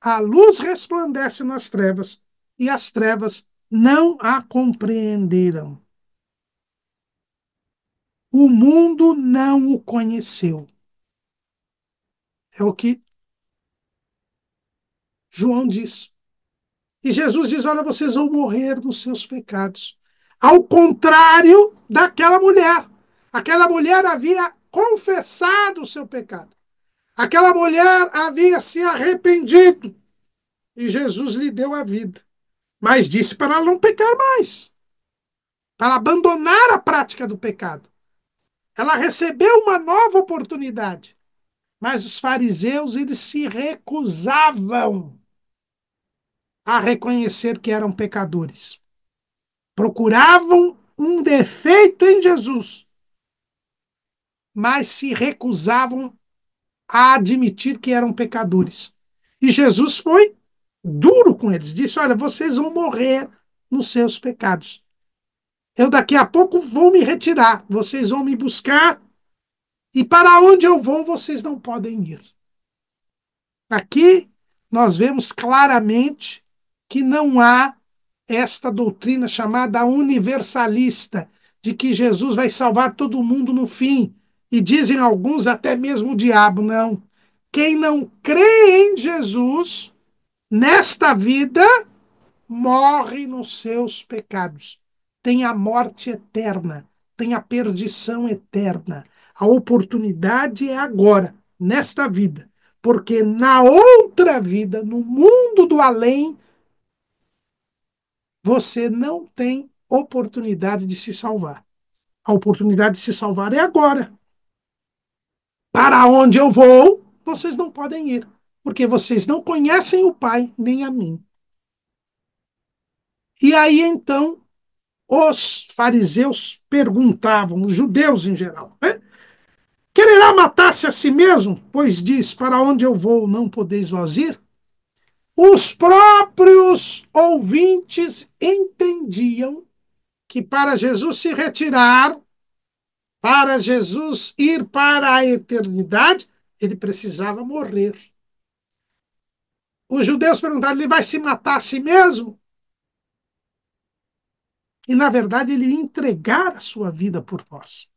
Speaker 1: a luz resplandece nas trevas, e as trevas não a compreenderam. O mundo não o conheceu. É o que João diz. E Jesus diz: olha, vocês vão morrer nos seus pecados. Ao contrário daquela mulher. Aquela mulher havia confessado o seu pecado. Aquela mulher havia se arrependido. E Jesus lhe deu a vida. Mas disse para ela não pecar mais. Para abandonar a prática do pecado. Ela recebeu uma nova oportunidade. Mas os fariseus, eles se recusavam a reconhecer que eram pecadores. Procuravam um defeito em Jesus, mas se recusavam a admitir que eram pecadores. E Jesus foi duro com eles, disse: olha, vocês vão morrer nos seus pecados. Eu daqui a pouco vou me retirar, vocês vão me buscar, e para onde eu vou, vocês não podem ir. Aqui nós vemos claramente que não há esta doutrina chamada universalista, de que Jesus vai salvar todo mundo no fim. E dizem alguns até mesmo o diabo. Não. Quem não crê em Jesus, nesta vida, morre nos seus pecados. Tem a morte eterna, tem a perdição eterna. A oportunidade é agora, nesta vida. Porque na outra vida, no mundo do além, você não tem oportunidade de se salvar. A oportunidade de se salvar é agora. Para onde eu vou, vocês não podem ir, porque vocês não conhecem o Pai nem a mim. E aí então os fariseus perguntavam, os judeus em geral, né? Quererá matar-se a si mesmo? Pois diz: para onde eu vou, não podeis vós ir? Os próprios ouvintes entendiam que para Jesus se retirar, para Jesus ir para a eternidade, ele precisava morrer. Os judeus perguntaram: ele vai se matar a si mesmo? e, na verdade, ele entregar a sua vida por nós.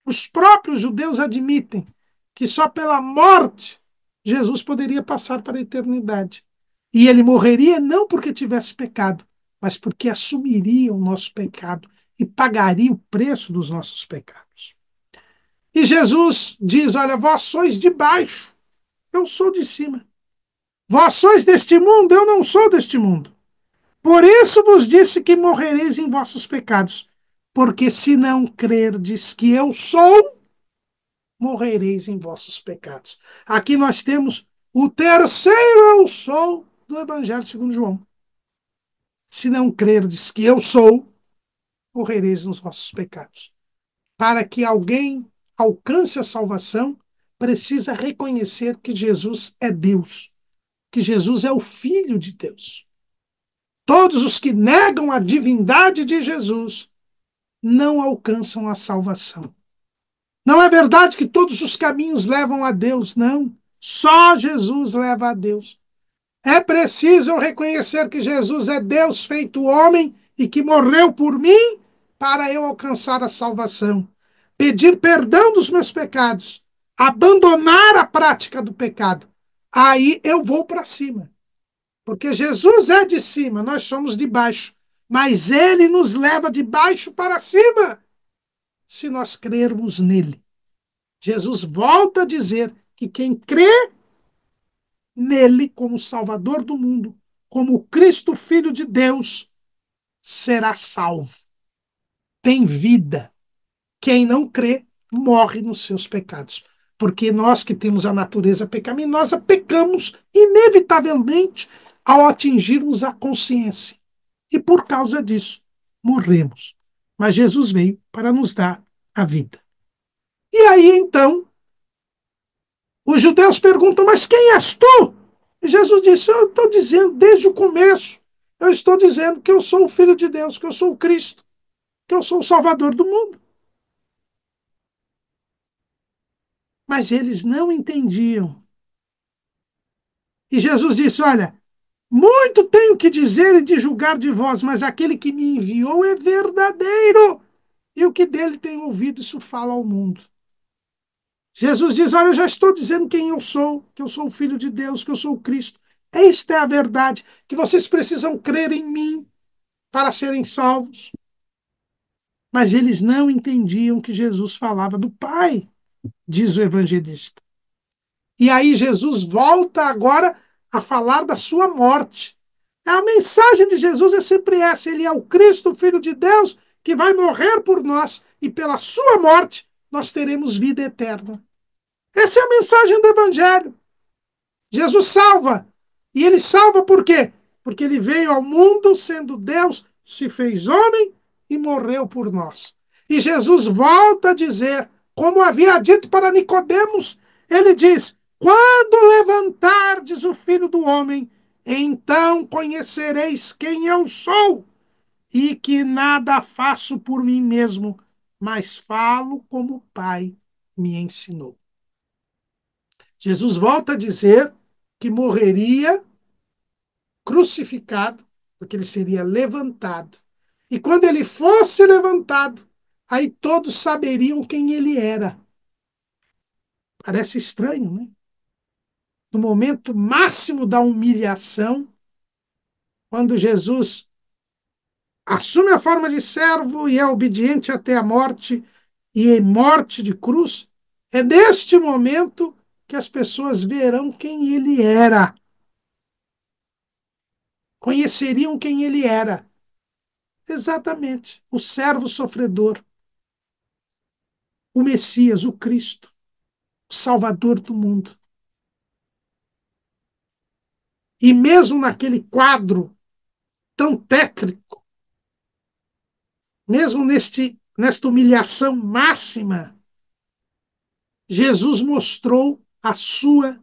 Speaker 1: Os próprios judeus admitem que só pela morte Jesus poderia passar para a eternidade. E ele morreria não porque tivesse pecado, mas porque assumiria o nosso pecado e pagaria o preço dos nossos pecados. E Jesus diz: olha, vós sois de baixo, eu sou de cima. Vós sois deste mundo, eu não sou deste mundo. Por isso vos disse que morrereis em vossos pecados, porque se não crerdes que eu sou, morrereis em vossos pecados. Aqui nós temos o terceiro eu sou do Evangelho segundo João. Se não crerdes que eu sou, morrereis nos vossos pecados. Para que alguém alcance a salvação, precisa reconhecer que Jesus é Deus, que Jesus é o Filho de Deus. Todos os que negam a divindade de Jesus não alcançam a salvação. Não é verdade que todos os caminhos levam a Deus, não. Só Jesus leva a Deus. É preciso eu reconhecer que Jesus é Deus feito homem e que morreu por mim para eu alcançar a salvação. Pedir perdão dos meus pecados, abandonar a prática do pecado. Aí eu vou para cima. Porque Jesus é de cima, nós somos de baixo. Mas ele nos leva de baixo para cima, se nós crermos nele. Jesus volta a dizer que quem crê nele como Salvador do mundo, como Cristo, Filho de Deus, será salvo. Tem vida. Quem não crê, morre nos seus pecados. Porque nós que temos a natureza pecaminosa, pecamos inevitavelmente ao atingirmos a consciência. E por causa disso, morremos. Mas Jesus veio para nos dar a vida. E aí, então, os judeus perguntam, mas quem és tu? E Jesus disse, eu estou dizendo desde o começo, eu estou dizendo que eu sou o Filho de Deus, que eu sou o Cristo, que eu sou o Salvador do mundo. Mas eles não entendiam. E Jesus disse, olha, muito tenho que dizer e de julgar de vós, mas aquele que me enviou é verdadeiro. E o que dele tem ouvido, isso fala ao mundo. Jesus diz, olha, eu já estou dizendo quem eu sou, que eu sou o Filho de Deus, que eu sou o Cristo. Esta é a verdade, que vocês precisam crer em mim para serem salvos. Mas eles não entendiam que Jesus falava do Pai, diz o evangelista. E aí Jesus volta agora a falar da sua morte. A mensagem de Jesus é sempre essa, ele é o Cristo, o Filho de Deus, que vai morrer por nós, e pela sua morte nós teremos vida eterna. Essa é a mensagem do Evangelho. Jesus salva. E ele salva por quê? Porque ele veio ao mundo sendo Deus, se fez homem e morreu por nós. E Jesus volta a dizer, como havia dito para Nicodemos, ele diz, quando levantardes o Filho do Homem, então conhecereis quem eu sou, e que nada faço por mim mesmo, mas falo como o Pai me ensinou. Jesus volta a dizer que morreria crucificado, porque ele seria levantado. E quando ele fosse levantado, aí todos saberiam quem ele era. Parece estranho, né? No momento máximo da humilhação, quando Jesus assume a forma de servo e é obediente até a morte, e em morte de cruz, é neste momento que as pessoas verão quem ele era. Conheceriam quem ele era. Exatamente, o servo sofredor, o Messias, o Cristo, o Salvador do mundo. E mesmo naquele quadro tão tétrico, mesmo nesta humilhação máxima, Jesus mostrou a sua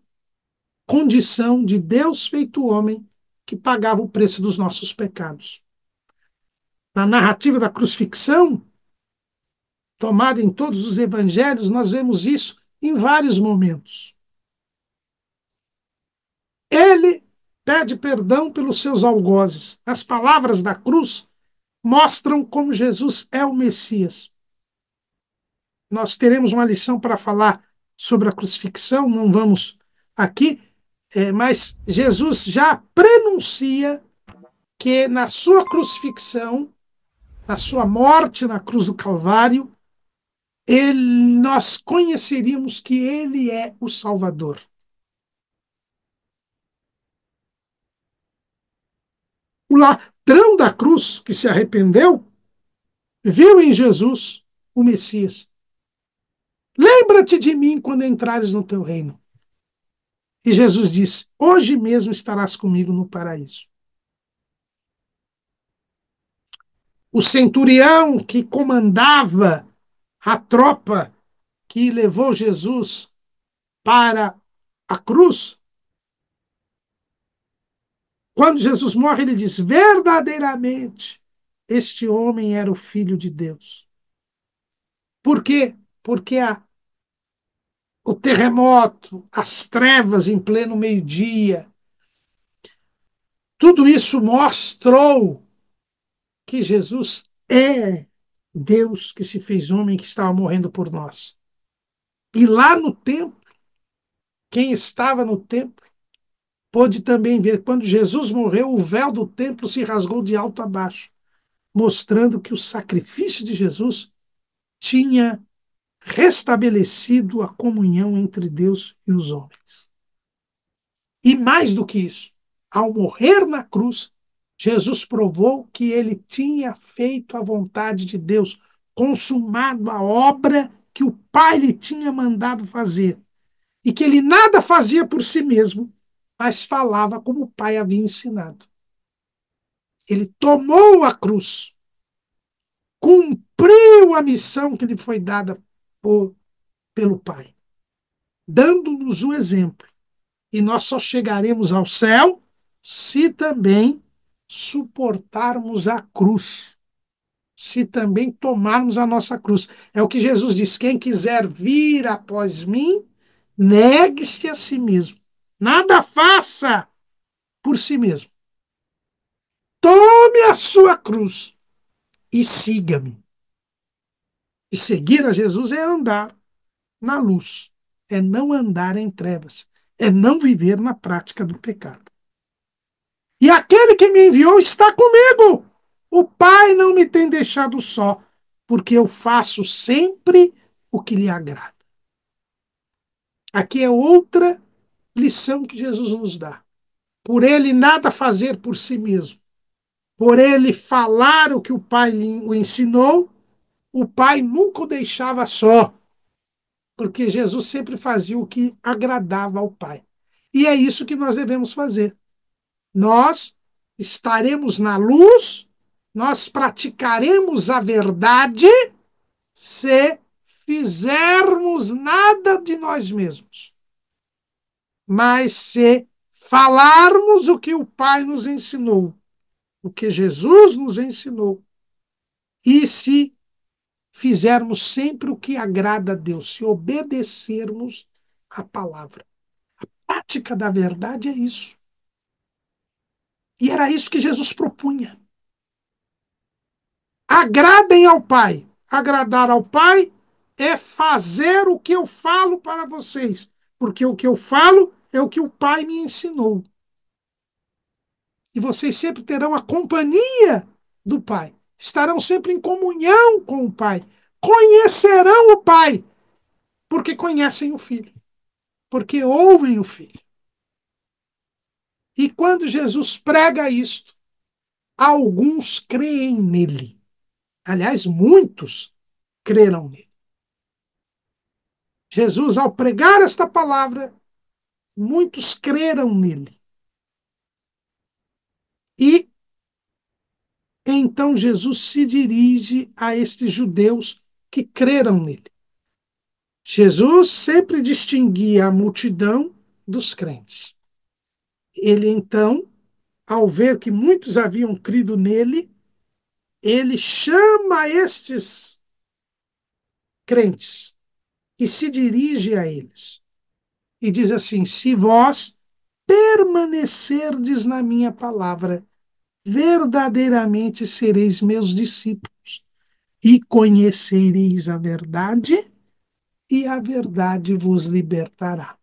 Speaker 1: condição de Deus feito homem que pagava o preço dos nossos pecados. Na narrativa da crucifixão, tomada em todos os evangelhos, nós vemos isso em vários momentos. Ele pede perdão pelos seus algozes. Nas palavras da cruz, mostram como Jesus é o Messias. Nós teremos uma lição para falar sobre a crucifixão, não vamos aqui, mas Jesus já prenuncia que na sua crucifixão, na sua morte na cruz do Calvário, nós conheceríamos que ele é o Salvador. O ladrão da cruz, que se arrependeu, viu em Jesus o Messias. Lembra-te de mim quando entrares no teu reino. E Jesus disse: hoje mesmo estarás comigo no paraíso. O centurião que comandava a tropa que levou Jesus para a cruz, quando Jesus morre, ele diz: verdadeiramente, este homem era o Filho de Deus. Por quê? Porque o terremoto, as trevas em pleno meio-dia, tudo isso mostrou que Jesus é Deus que se fez homem, que estava morrendo por nós. E lá no templo, quem estava no templo pôde também ver, quando Jesus morreu, o véu do templo se rasgou de alto a baixo, mostrando que o sacrifício de Jesus tinha restabelecido a comunhão entre Deus e os homens. E mais do que isso, ao morrer na cruz, Jesus provou que ele tinha feito a vontade de Deus, consumado a obra que o Pai lhe tinha mandado fazer, e que ele nada fazia por si mesmo, mas falava como o Pai havia ensinado. Ele tomou a cruz, cumpriu a missão que lhe foi dada pelo Pai, dando-nos o exemplo. E nós só chegaremos ao céu se também suportarmos a cruz, se também tomarmos a nossa cruz. É o que Jesus diz: quem quiser vir após mim, negue-se a si mesmo. Nada faça por si mesmo. Tome a sua cruz e siga-me. E seguir a Jesus é andar na luz, é não andar em trevas, é não viver na prática do pecado. E aquele que me enviou está comigo. O Pai não me tem deixado só, porque eu faço sempre o que lhe agrada. Aqui é outra lição que Jesus nos dá. Por ele nada fazer por si mesmo, por ele falar o que o Pai o ensinou, o Pai nunca o deixava só, porque Jesus sempre fazia o que agradava ao Pai. E é isso que nós devemos fazer. Nós estaremos na luz, nós praticaremos a verdade se fizermos nada de nós mesmos, mas se falarmos o que o Pai nos ensinou, o que Jesus nos ensinou, e se fizermos sempre o que agrada a Deus, se obedecermos a palavra. A prática da verdade é isso. E era isso que Jesus propunha. Agradem ao Pai. Agradar ao Pai é fazer o que eu falo para vocês, porque o que eu falo é o que o Pai me ensinou. E vocês sempre terão a companhia do Pai. Estarão sempre em comunhão com o Pai. Conhecerão o Pai, porque conhecem o Filho, porque ouvem o Filho. E quando Jesus prega isto, alguns creem nele. Aliás, muitos creram nele. Jesus, ao pregar esta palavra, muitos creram nele. E então Jesus se dirige a estes judeus que creram nele. Jesus sempre distinguia a multidão dos crentes. Ele então, ao ver que muitos haviam crido nele, ele chama estes crentes e se dirige a eles. E diz assim: se vós permanecerdes na minha palavra, verdadeiramente sereis meus discípulos e conhecereis a verdade, e a verdade vos libertará.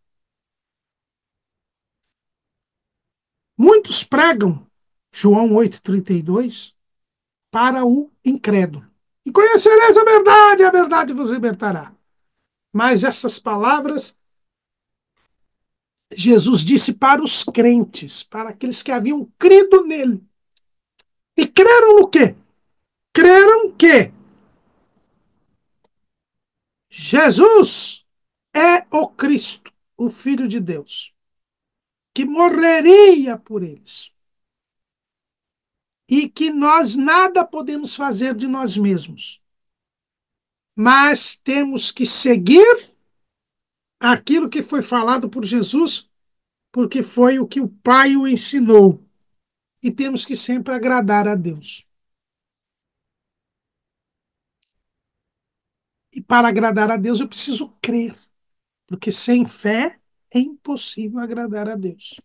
Speaker 1: Muitos pregam João 8,32 para o incrédulo. E conhecereis a verdade vos libertará. Mas essas palavras Jesus disse para os crentes, para aqueles que haviam crido nele. E creram no quê? Creram que Jesus é o Cristo, o Filho de Deus, que morreria por eles. E que nós nada podemos fazer de nós mesmos. Mas temos que seguir aquilo que foi falado por Jesus, porque foi o que o Pai o ensinou. E temos que sempre agradar a Deus. E para agradar a Deus eu preciso crer, porque sem fé é impossível agradar a Deus.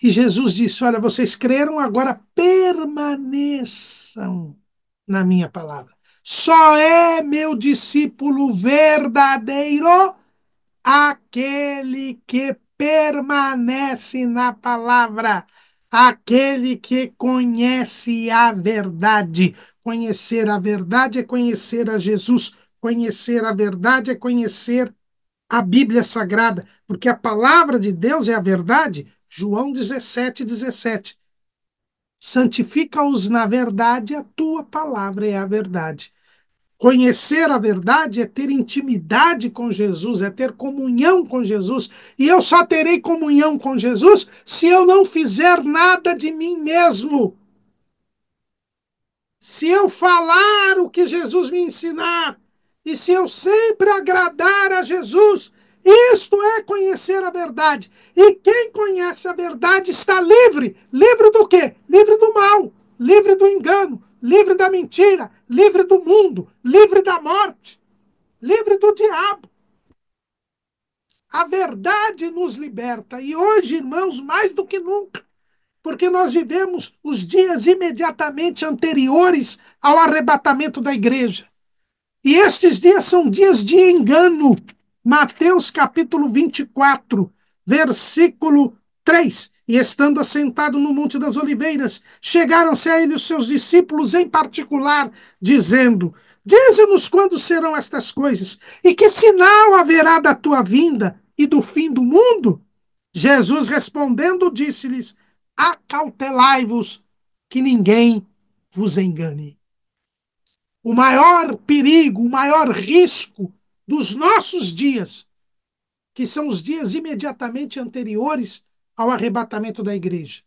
Speaker 1: E Jesus disse: olha, vocês creram, agora permaneçam na minha palavra. Só é meu discípulo verdadeiro aquele que permanece na palavra, aquele que conhece a verdade. Conhecer a verdade é conhecer a Jesus. Conhecer a verdade é conhecer a Bíblia Sagrada, porque a palavra de Deus é a verdade. João 17:17. Santifica-os na verdade, a tua palavra é a verdade. Conhecer a verdade é ter intimidade com Jesus, é ter comunhão com Jesus. E eu só terei comunhão com Jesus se eu não fizer nada de mim mesmo. Se eu falar o que Jesus me ensinar, e se eu sempre agradar a Jesus, isto é conhecer a verdade. E quem conhece a verdade está livre. Livre do quê? Livre do mal, livre do engano, livre da mentira, livre do mundo, livre da morte, livre do diabo. A verdade nos liberta. E hoje, irmãos, mais do que nunca, porque nós vivemos os dias imediatamente anteriores ao arrebatamento da igreja. E estes dias são dias de engano. Mateus capítulo 24, versículo 3. E estando assentado no Monte das Oliveiras, chegaram-se a ele os seus discípulos em particular, dizendo: dize-nos quando serão estas coisas, e que sinal haverá da tua vinda e do fim do mundo? Jesus respondendo, disse-lhes: acautelai-vos, que ninguém vos engane. O maior perigo, o maior risco dos nossos dias, que são os dias imediatamente anteriores ao arrebatamento da igreja,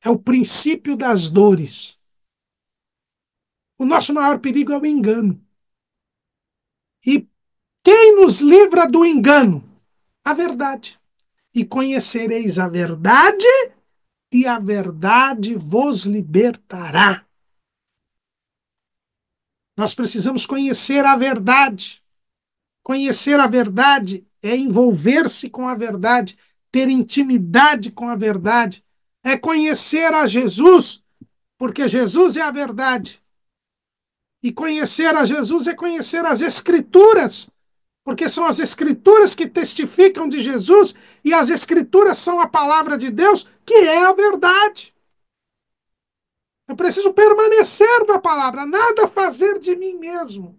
Speaker 1: é o princípio das dores. O nosso maior perigo é o engano. E quem nos livra do engano? A verdade. E conhecereis a verdade, e a verdade vos libertará. Nós precisamos conhecer a verdade. Conhecer a verdade é envolver-se com a verdade, ter intimidade com a verdade, é conhecer a Jesus, porque Jesus é a verdade. E conhecer a Jesus é conhecer as Escrituras, porque são as Escrituras que testificam de Jesus e as Escrituras são a palavra de Deus, que é a verdade. Eu preciso permanecer na palavra, nada fazer de mim mesmo,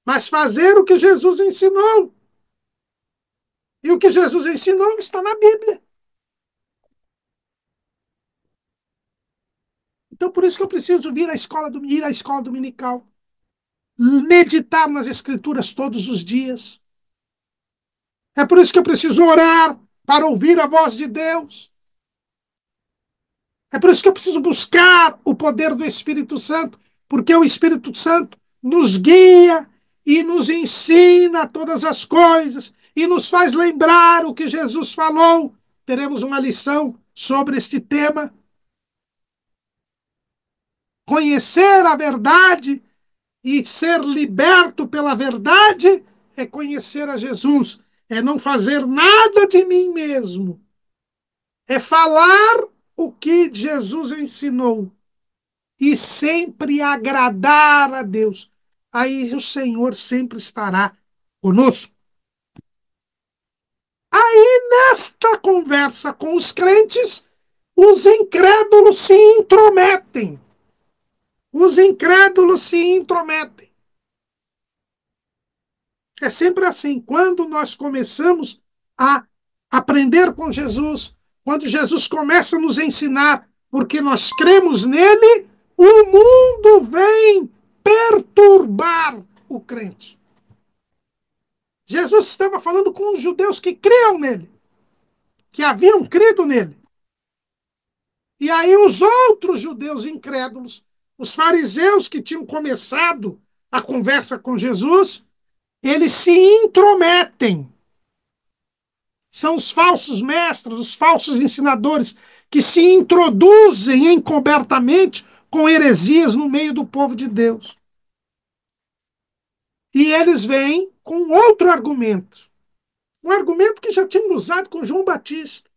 Speaker 1: mas fazer o que Jesus ensinou. E o que Jesus ensinou está na Bíblia. Então, por isso que eu preciso ir à escola dominical, meditar nas Escrituras todos os dias. É por isso que eu preciso orar para ouvir a voz de Deus. É por isso que eu preciso buscar o poder do Espírito Santo, porque o Espírito Santo nos guia e nos ensina todas as coisas e nos faz lembrar o que Jesus falou. Teremos uma lição sobre este tema. Conhecer a verdade e ser liberto pela verdade é conhecer a Jesus, é não fazer nada de mim mesmo, É falar o que Jesus ensinou e sempre agradar a Deus. Aí o Senhor sempre estará conosco. Aí, nesta conversa com os crentes, os incrédulos se intrometem. Os incrédulos se intrometem. É sempre assim. Quando nós começamos a aprender com Jesus, quando Jesus começa a nos ensinar, porque nós cremos nele, o mundo vem perturbar o crente. Jesus estava falando com os judeus que criam nele, que haviam crido nele. E aí os outros judeus incrédulos, os fariseus que tinham começado a conversa com Jesus, eles se intrometem. São os falsos mestres, os falsos ensinadores que se introduzem encobertamente com heresias no meio do povo de Deus. E eles vêm com outro argumento. Um argumento que já tinha usado com João Batista.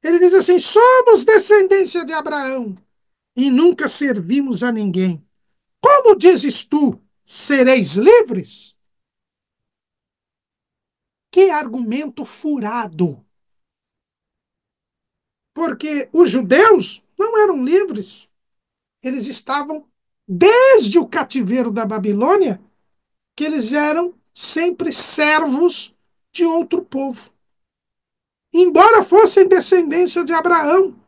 Speaker 1: Ele diz assim: somos descendência de Abraão e nunca servimos a ninguém. Como dizes tu, sereis livres? Que argumento furado! Porque os judeus não eram livres. Eles estavam, desde o cativeiro da Babilônia, que eles eram sempre servos de outro povo. Embora fossem descendência de Abraão,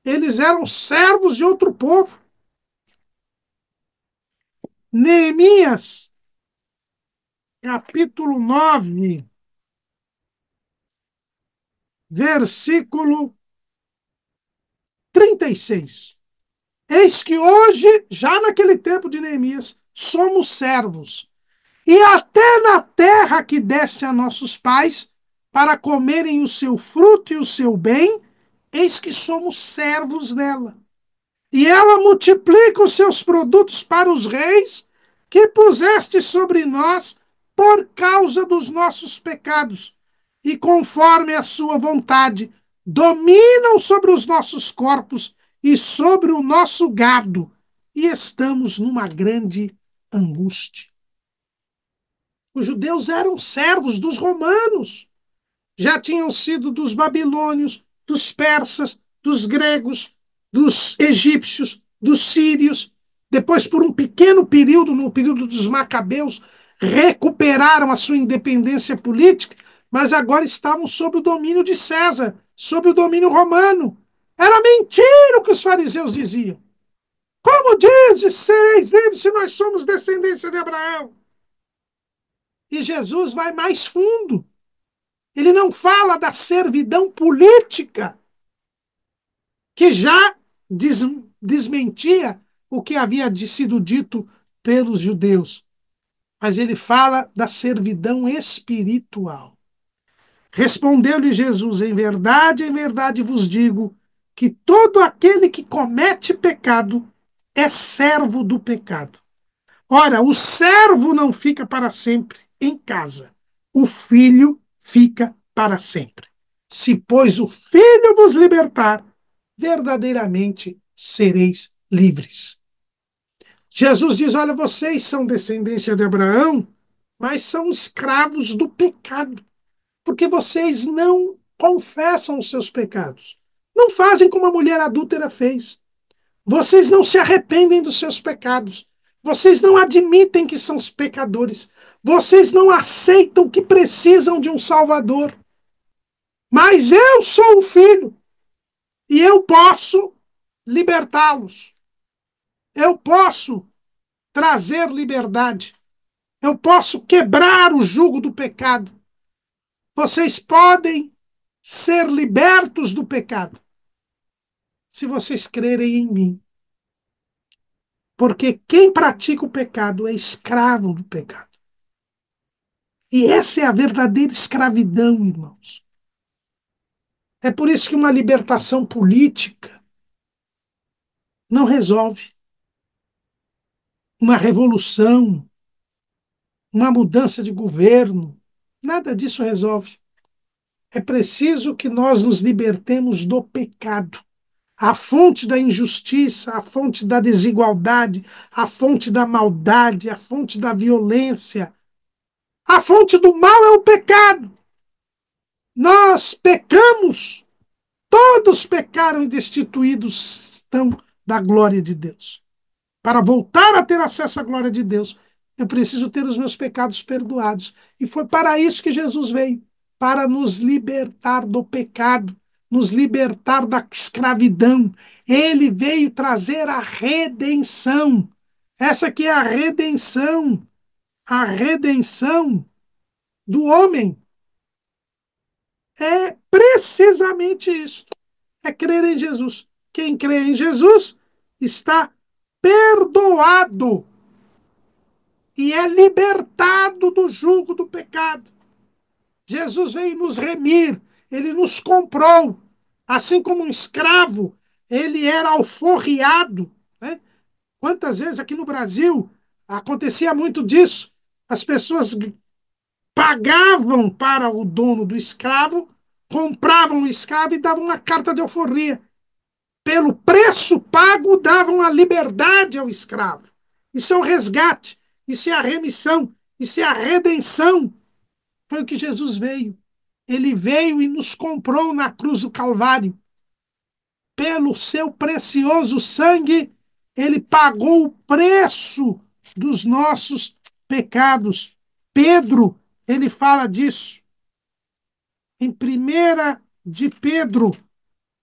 Speaker 1: eles eram servos de outro povo. Neemias, capítulo 9, versículo 36. Eis que hoje, já naquele tempo de Neemias, somos servos, e até na terra que deste a nossos pais, para comerem o seu fruto e o seu bem, eis que somos servos dela. E ela multiplica os seus produtos para os reis, que puseste sobre nós por causa dos nossos pecados, e conforme a sua vontade, dominam sobre os nossos corpos e sobre o nosso gado, e estamos numa grande angústia. Os judeus eram servos dos romanos, já tinham sido dos babilônios, dos persas, dos gregos, dos egípcios, dos sírios. Depois, por um pequeno período, no período dos macabeus, recuperaram a sua independência política, mas agora estavam sob o domínio de César, sob o domínio romano. Era mentira o que os fariseus diziam. Como dizes, sereis livres se nós somos descendência de Abraão? E Jesus vai mais fundo. Ele não fala da servidão política, que já desmentia o que havia sido dito pelos judeus, mas ele fala da servidão espiritual. Respondeu-lhe Jesus: em verdade vos digo que todo aquele que comete pecado é servo do pecado. Ora, o servo não fica para sempre em casa, o filho fica para sempre. Se, pois, o filho vos libertar, verdadeiramente sereis livres. Jesus diz: olha, vocês são descendência de Abraão, mas são escravos do pecado, porque vocês não confessam os seus pecados. Não fazem como a mulher adúltera fez. Vocês não se arrependem dos seus pecados. Vocês não admitem que são os pecadores. Vocês não aceitam que precisam de um Salvador. Mas eu sou o Filho e eu posso libertá-los. Eu posso trazer liberdade. Eu posso quebrar o jugo do pecado. Vocês podem ser libertos do pecado se vocês crerem em mim. Porque quem pratica o pecado é escravo do pecado. E essa é a verdadeira escravidão, irmãos. É por isso que uma libertação política não resolve. Uma revolução, uma mudança de governo, nada disso resolve. É preciso que nós nos libertemos do pecado. A fonte da injustiça, a fonte da desigualdade, a fonte da maldade, a fonte da violência, a fonte do mal é o pecado. Nós pecamos, todos pecaram e destituídos estão da glória de Deus. Para voltar a ter acesso à glória de Deus, eu preciso ter os meus pecados perdoados. E foi para isso que Jesus veio, para nos libertar do pecado, nos libertar da escravidão. Ele veio trazer a redenção. Essa que é a redenção do homem. É precisamente isso. É crer em Jesus. Quem crê em Jesus está perdoado e é libertado do jugo do pecado. Jesus veio nos remir, ele nos comprou. Assim como um escravo, ele era alforriado. Né? Quantas vezes aqui no Brasil acontecia muito disso? As pessoas pagavam para o dono do escravo, compravam o escravo e davam uma carta de alforria. Pelo preço pago, davam a liberdade ao escravo. Isso é o resgate, isso é a remissão, isso é a redenção. Foi o que Jesus veio. Ele veio e nos comprou na cruz do Calvário. Pelo seu precioso sangue, ele pagou o preço dos nossos pecados. Pedro, ele fala disso. Em 1 de Pedro,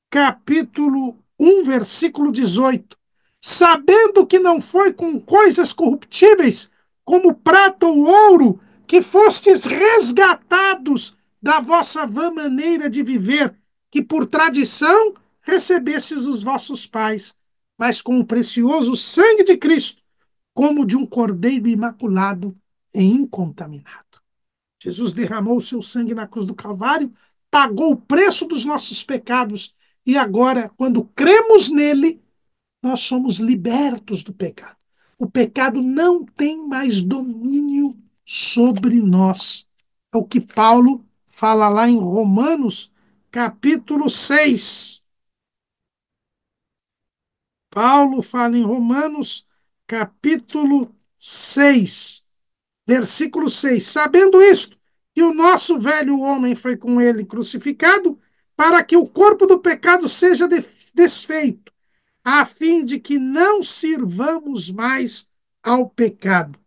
Speaker 1: capítulo 1, versículo 18. Sabendo que não foi com coisas corruptíveis, como prata ou ouro, que fostes resgatados da vossa vã maneira de viver, que por tradição recebestes os vossos pais, mas com o precioso sangue de Cristo, como de um cordeiro imaculado e incontaminado. Jesus derramou o seu sangue na cruz do Calvário, pagou o preço dos nossos pecados e agora, quando cremos nele, nós somos libertos do pecado. O pecado não tem mais domínio sobre nós. É o que Paulo fala lá em Romanos, capítulo 6. Paulo fala em Romanos, capítulo 6. Versículo 6. Sabendo isto, que o nosso velho homem foi com ele crucificado, para que o corpo do pecado seja desfeito, a fim de que não sirvamos mais ao pecado.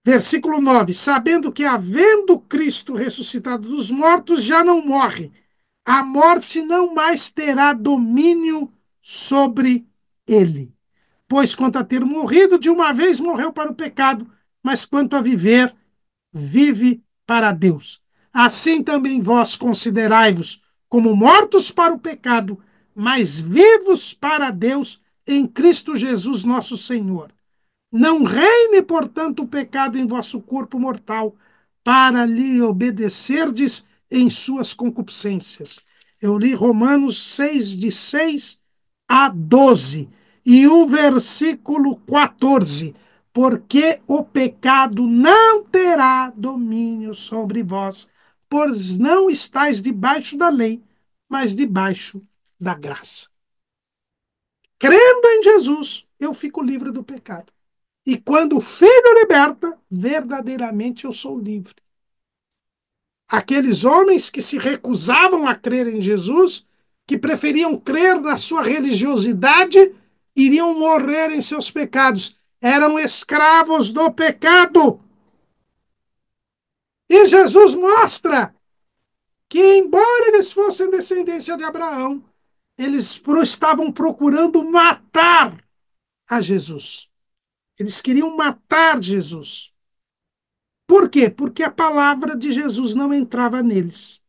Speaker 1: Versículo 9. Sabendo que, havendo Cristo ressuscitado dos mortos, já não morre. A morte não mais terá domínio sobre ele. Pois quanto a ter morrido, de uma vez morreu para o pecado, mas quanto a viver, vive para Deus. Assim também vós considerai-vos como mortos para o pecado, mas vivos para Deus em Cristo Jesus nosso Senhor. Não reine, portanto, o pecado em vosso corpo mortal, para lhe obedecerdes em suas concupiscências. Eu li Romanos 6, de 6 a 12. E o versículo 14. Porque o pecado não terá domínio sobre vós, pois não estáis debaixo da lei, mas debaixo da graça. Crendo em Jesus, eu fico livre do pecado. E quando o Filho liberta, verdadeiramente eu sou livre. Aqueles homens que se recusavam a crer em Jesus, que preferiam crer na sua religiosidade, iriam morrer em seus pecados. Eram escravos do pecado. E Jesus mostra que, embora eles fossem descendência de Abraão, eles estavam procurando matar a Jesus. Eles queriam matar Jesus. Por quê? Porque a palavra de Jesus não entrava neles.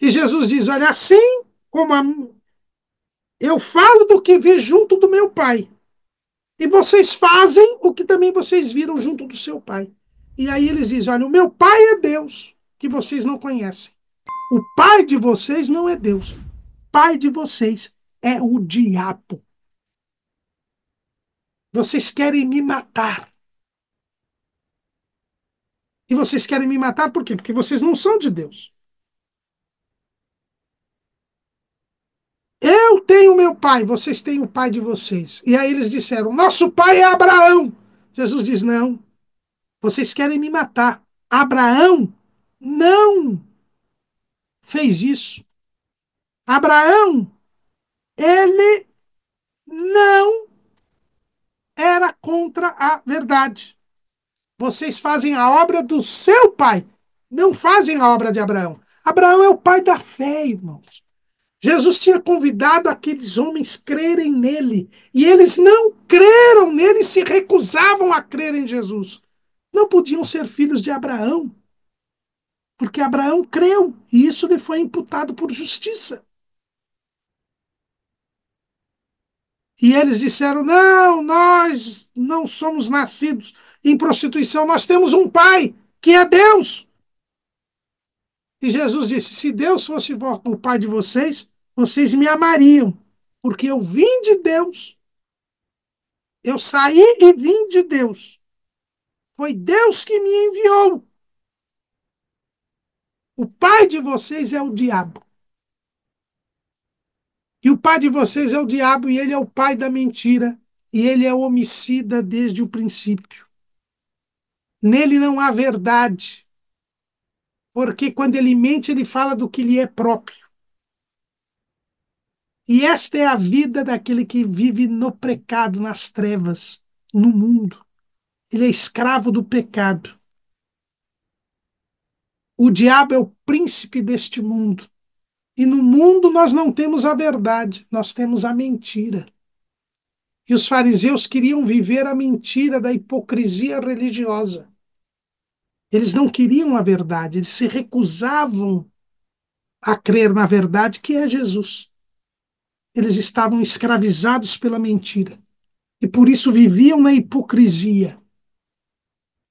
Speaker 1: E Jesus diz: olha, assim como eu falo do que vi junto do meu Pai, e vocês fazem o que também vocês viram junto do seu Pai. E aí eles dizem: olha, o meu Pai é Deus, que vocês não conhecem. O Pai de vocês não é Deus. O Pai de vocês é o diabo. Vocês querem me matar. E vocês querem me matar por quê? Porque vocês não são de Deus. Eu tenho meu pai, vocês têm o pai de vocês. E aí eles disseram: nosso pai é Abraão. Jesus diz: não, vocês querem me matar. Abraão não fez isso. Abraão, ele não era contra a verdade. Vocês fazem a obra do seu pai, não fazem a obra de Abraão. Abraão é o pai da fé, irmãos. Jesus tinha convidado aqueles homens a crerem nele, e eles não creram nele e se recusavam a crer em Jesus. Não podiam ser filhos de Abraão, porque Abraão creu, e isso lhe foi imputado por justiça. E eles disseram: não, nós não somos nascidos em prostituição, nós temos um pai, que é Deus. E Jesus disse: se Deus fosse o pai de vocês, vocês me amariam, porque eu vim de Deus, eu saí e vim de Deus. Foi Deus que me enviou. O pai de vocês é o diabo. E o pai de vocês é o diabo, e ele é o pai da mentira, e ele é homicida desde o princípio. Nele não há verdade, porque quando ele mente, ele fala do que lhe é próprio. E esta é a vida daquele que vive no pecado, nas trevas, no mundo. Ele é escravo do pecado. O diabo é o príncipe deste mundo. E no mundo nós não temos a verdade, nós temos a mentira. E os fariseus queriam viver a mentira da hipocrisia religiosa. Eles não queriam a verdade, eles se recusavam a crer na verdade, que é Jesus. Eles estavam escravizados pela mentira e por isso viviam na hipocrisia.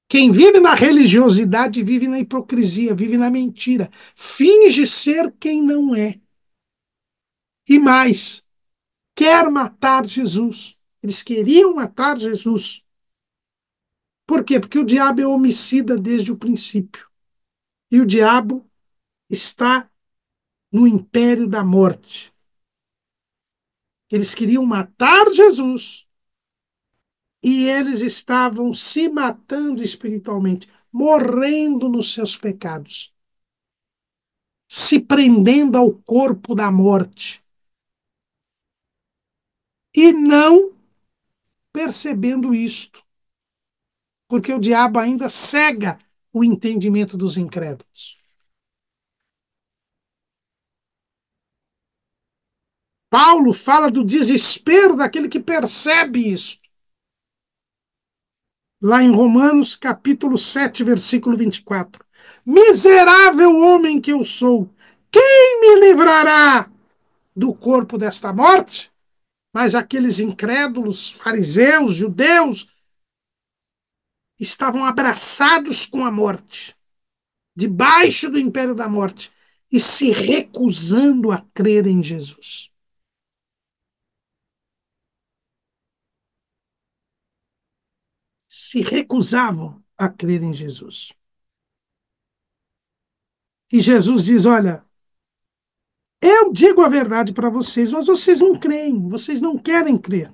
Speaker 1: Quem vive na religiosidade vive na hipocrisia, vive na mentira, finge ser quem não é. E mais, quer matar Jesus. Eles queriam matar Jesus. Por quê? Porque o diabo é homicida desde o princípio. E o diabo está no império da morte. Eles queriam matar Jesus e eles estavam se matando espiritualmente, morrendo nos seus pecados, se prendendo ao corpo da morte e não percebendo isto, porque o diabo ainda cega o entendimento dos incrédulos. Paulo fala do desespero daquele que percebe isso. Lá em Romanos, capítulo 7, versículo 24. Miserável homem que eu sou, quem me livrará do corpo desta morte? Mas aqueles incrédulos, fariseus, judeus, estavam abraçados com a morte, debaixo do império da morte, e se recusando a crer em Jesus. Se recusavam a crer em Jesus. E Jesus diz: olha, eu digo a verdade para vocês, mas vocês não creem, vocês não querem crer.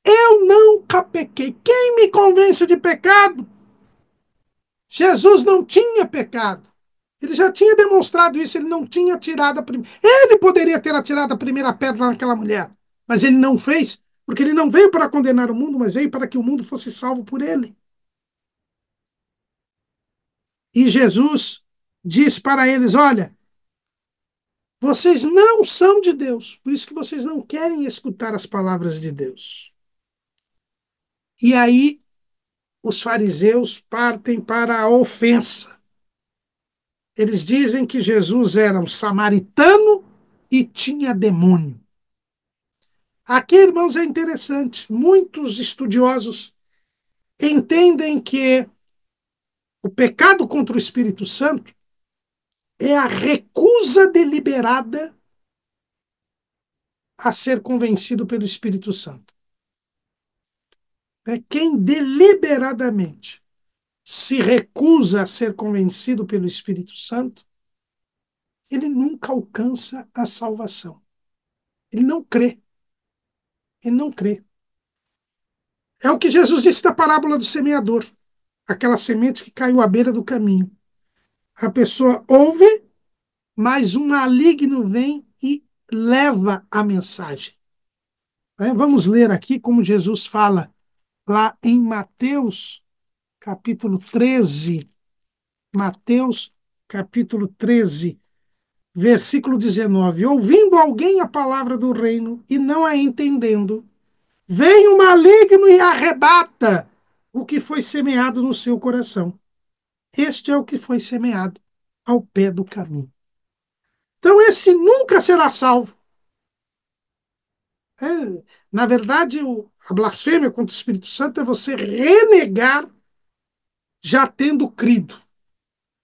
Speaker 1: Eu nunca pequei. Quem me convence de pecado? Jesus não tinha pecado. Ele já tinha demonstrado isso, ele não tinha tirado a primeira. Ele poderia ter atirado a primeira pedra naquela mulher, mas ele não fez, porque ele não veio para condenar o mundo, mas veio para que o mundo fosse salvo por ele. E Jesus diz para eles: olha, vocês não são de Deus, por isso que vocês não querem escutar as palavras de Deus. E aí os fariseus partem para a ofensa. Eles dizem que Jesus era um samaritano e tinha demônio. Aqui, irmãos, é interessante. Muitos estudiosos entendem que o pecado contra o Espírito Santo é a recusa deliberada a ser convencido pelo Espírito Santo. É quem deliberadamente se recusa a ser convencido pelo Espírito Santo, ele nunca alcança a salvação. Ele não crê. Ele não crê. É o que Jesus disse da parábola do semeador, aquela semente que caiu à beira do caminho. A pessoa ouve, mas um maligno vem e leva a mensagem. Vamos ler aqui como Jesus fala lá em Mateus, capítulo 13. Mateus, capítulo 13, versículo 19. Ouvindo alguém a palavra do reino e não a entendendo, vem o maligno e arrebata o que foi semeado no seu coração. Este é o que foi semeado ao pé do caminho. Então, esse nunca será salvo. Na verdade, a blasfêmia contra o Espírito Santo é você renegar já tendo crido.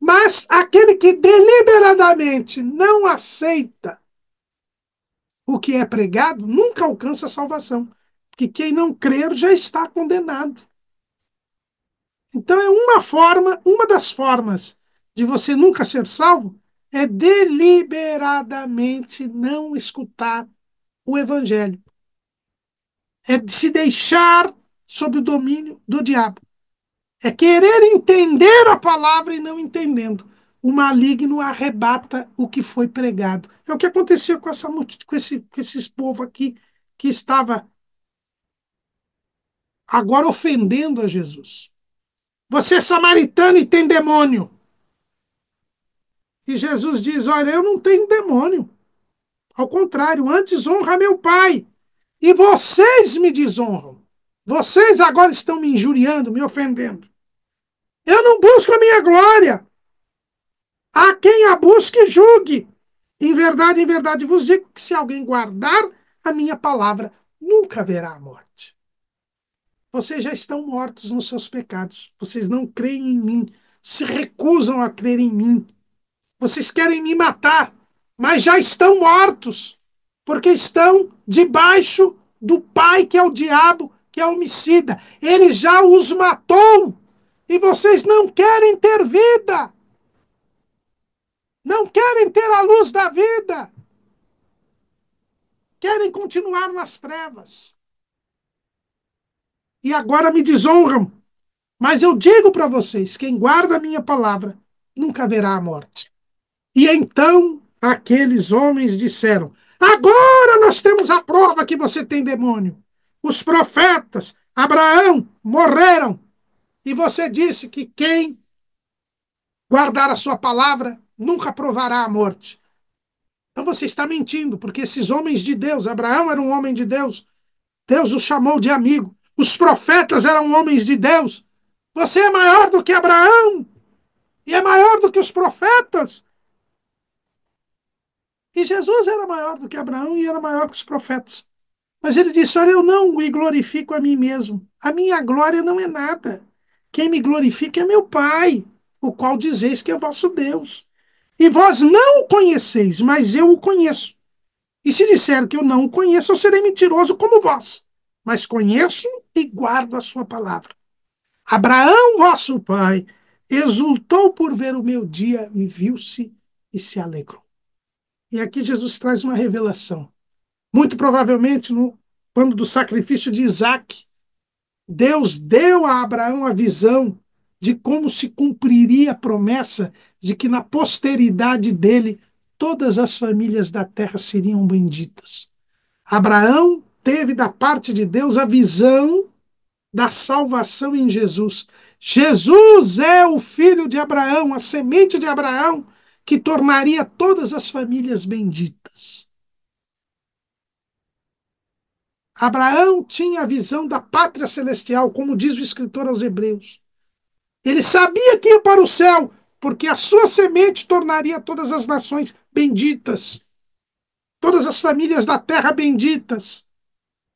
Speaker 1: Mas aquele que deliberadamente não aceita o que é pregado nunca alcança a salvação. Porque quem não crer já está condenado. Então é uma das formas de você nunca ser salvo é deliberadamente não escutar o evangelho. É de se deixar sob o domínio do diabo. É querer entender a palavra e não entendendo. O maligno arrebata o que foi pregado. É o que aconteceu com esse povo aqui que estava agora ofendendo a Jesus. Você é samaritano e tem demônio. E Jesus diz: olha, eu não tenho demônio. Ao contrário, antes honra meu Pai. E vocês me desonram. Vocês agora estão me injuriando, me ofendendo. Eu não busco a minha glória. A quem a busque, julgue. Em verdade vos digo que se alguém guardar a minha palavra, nunca verá a morte. Vocês já estão mortos nos seus pecados. Vocês não creem em mim. Se recusam a crer em mim. Vocês querem me matar, mas já estão mortos. Porque estão debaixo do pai, que é o diabo, que é homicida. Ele já os matou. E vocês não querem ter vida. Não querem ter a luz da vida. Querem continuar nas trevas. E agora me desonram. Mas eu digo para vocês: quem guarda a minha palavra nunca verá a morte. E então aqueles homens disseram: agora nós temos a prova que você tem demônio. Os profetas, Abraão, morreram. E você disse que quem guardar a sua palavra nunca provará a morte. Então você está mentindo, porque esses homens de Deus, Abraão era um homem de Deus, Deus o chamou de amigo. Os profetas eram homens de Deus. Você é maior do que Abraão e é maior do que os profetas. E Jesus era maior do que Abraão e era maior que os profetas. Mas ele disse: olha, eu não me glorifico a mim mesmo. A minha glória não é nada. Quem me glorifica é meu Pai, o qual dizeis que é vosso Deus. E vós não o conheceis, mas eu o conheço. E se disser que eu não o conheço, eu serei mentiroso como vós. Mas conheço e guardo a sua palavra. Abraão, vosso pai, exultou por ver o meu dia e viu-se e se alegrou. E aqui Jesus traz uma revelação. Muito provavelmente, no quando do sacrifício de Isaac, Deus deu a Abraão a visão de como se cumpriria a promessa de que na posteridade dele todas as famílias da terra seriam benditas. Abraão teve da parte de Deus a visão da salvação em Jesus. Jesus é o filho de Abraão, a semente de Abraão, que tornaria todas as famílias benditas. Abraão tinha a visão da pátria celestial, como diz o escritor aos Hebreus. Ele sabia que ia para o céu, porque a sua semente tornaria todas as nações benditas, todas as famílias da terra benditas.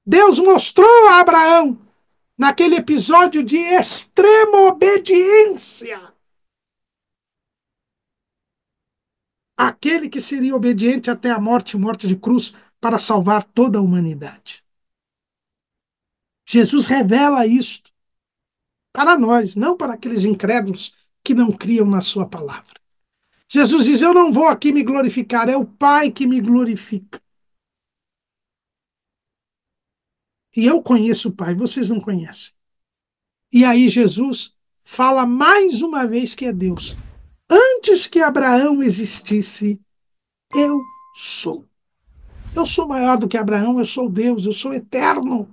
Speaker 1: Deus mostrou a Abraão, naquele episódio de extrema obediência, aquele que seria obediente até a morte, morte de cruz, para salvar toda a humanidade. Jesus revela isto para nós, não para aqueles incrédulos que não criam na sua palavra. Jesus diz: eu não vou aqui me glorificar, é o Pai que me glorifica. E eu conheço o Pai, vocês não conhecem. E aí Jesus fala mais uma vez que é Deus. Antes que Abraão existisse, eu sou. Eu sou maior do que Abraão, eu sou Deus, eu sou eterno.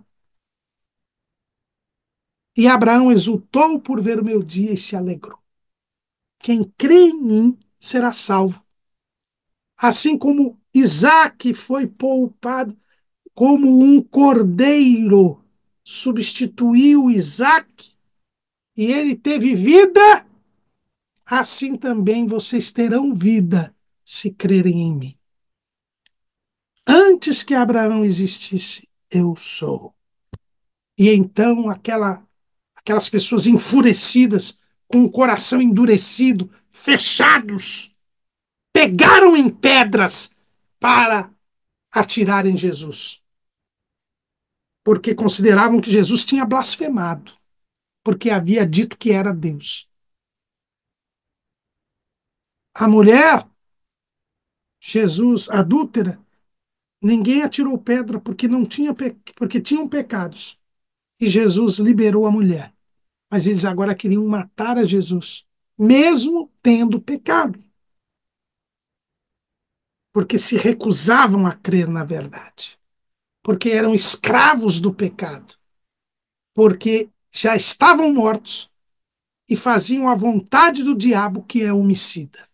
Speaker 1: E Abraão exultou por ver o meu dia e se alegrou. Quem crê em mim será salvo. Assim como Isaac foi poupado, como um cordeiro substituiu Isaac, e ele teve vida, assim também vocês terão vida se crerem em mim. Antes que Abraão existisse, eu sou. E então aquelas pessoas enfurecidas, com o coração endurecido, fechados, pegaram em pedras para atirar em Jesus, porque consideravam que Jesus tinha blasfemado, porque havia dito que era Deus. A mulher, Jesus, adúltera, ninguém atirou pedra porque não tinha porque tinham pecados. E Jesus liberou a mulher. Mas eles agora queriam matar a Jesus, mesmo tendo pecado, porque se recusavam a crer na verdade, porque eram escravos do pecado, porque já estavam mortos e faziam a vontade do diabo, que é homicida.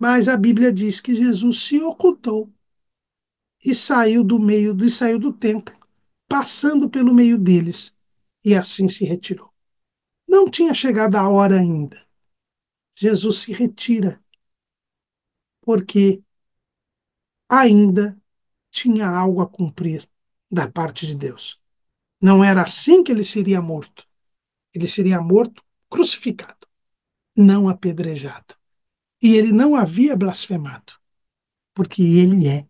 Speaker 1: Mas a Bíblia diz que Jesus se ocultou e saiu do templo, passando pelo meio deles, e assim se retirou. Não tinha chegado a hora ainda. Jesus se retira porque ainda tinha algo a cumprir da parte de Deus. Não era assim que ele seria morto. Ele seria morto crucificado, não apedrejado. E ele não havia blasfemado, porque ele é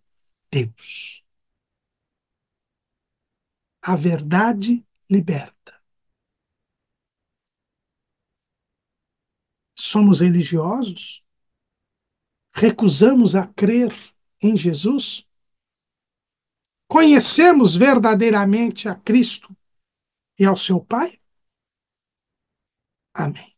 Speaker 1: Deus. A verdade liberta. Somos religiosos? Recusamos a crer em Jesus? Conhecemos verdadeiramente a Cristo e ao seu Pai? Amém.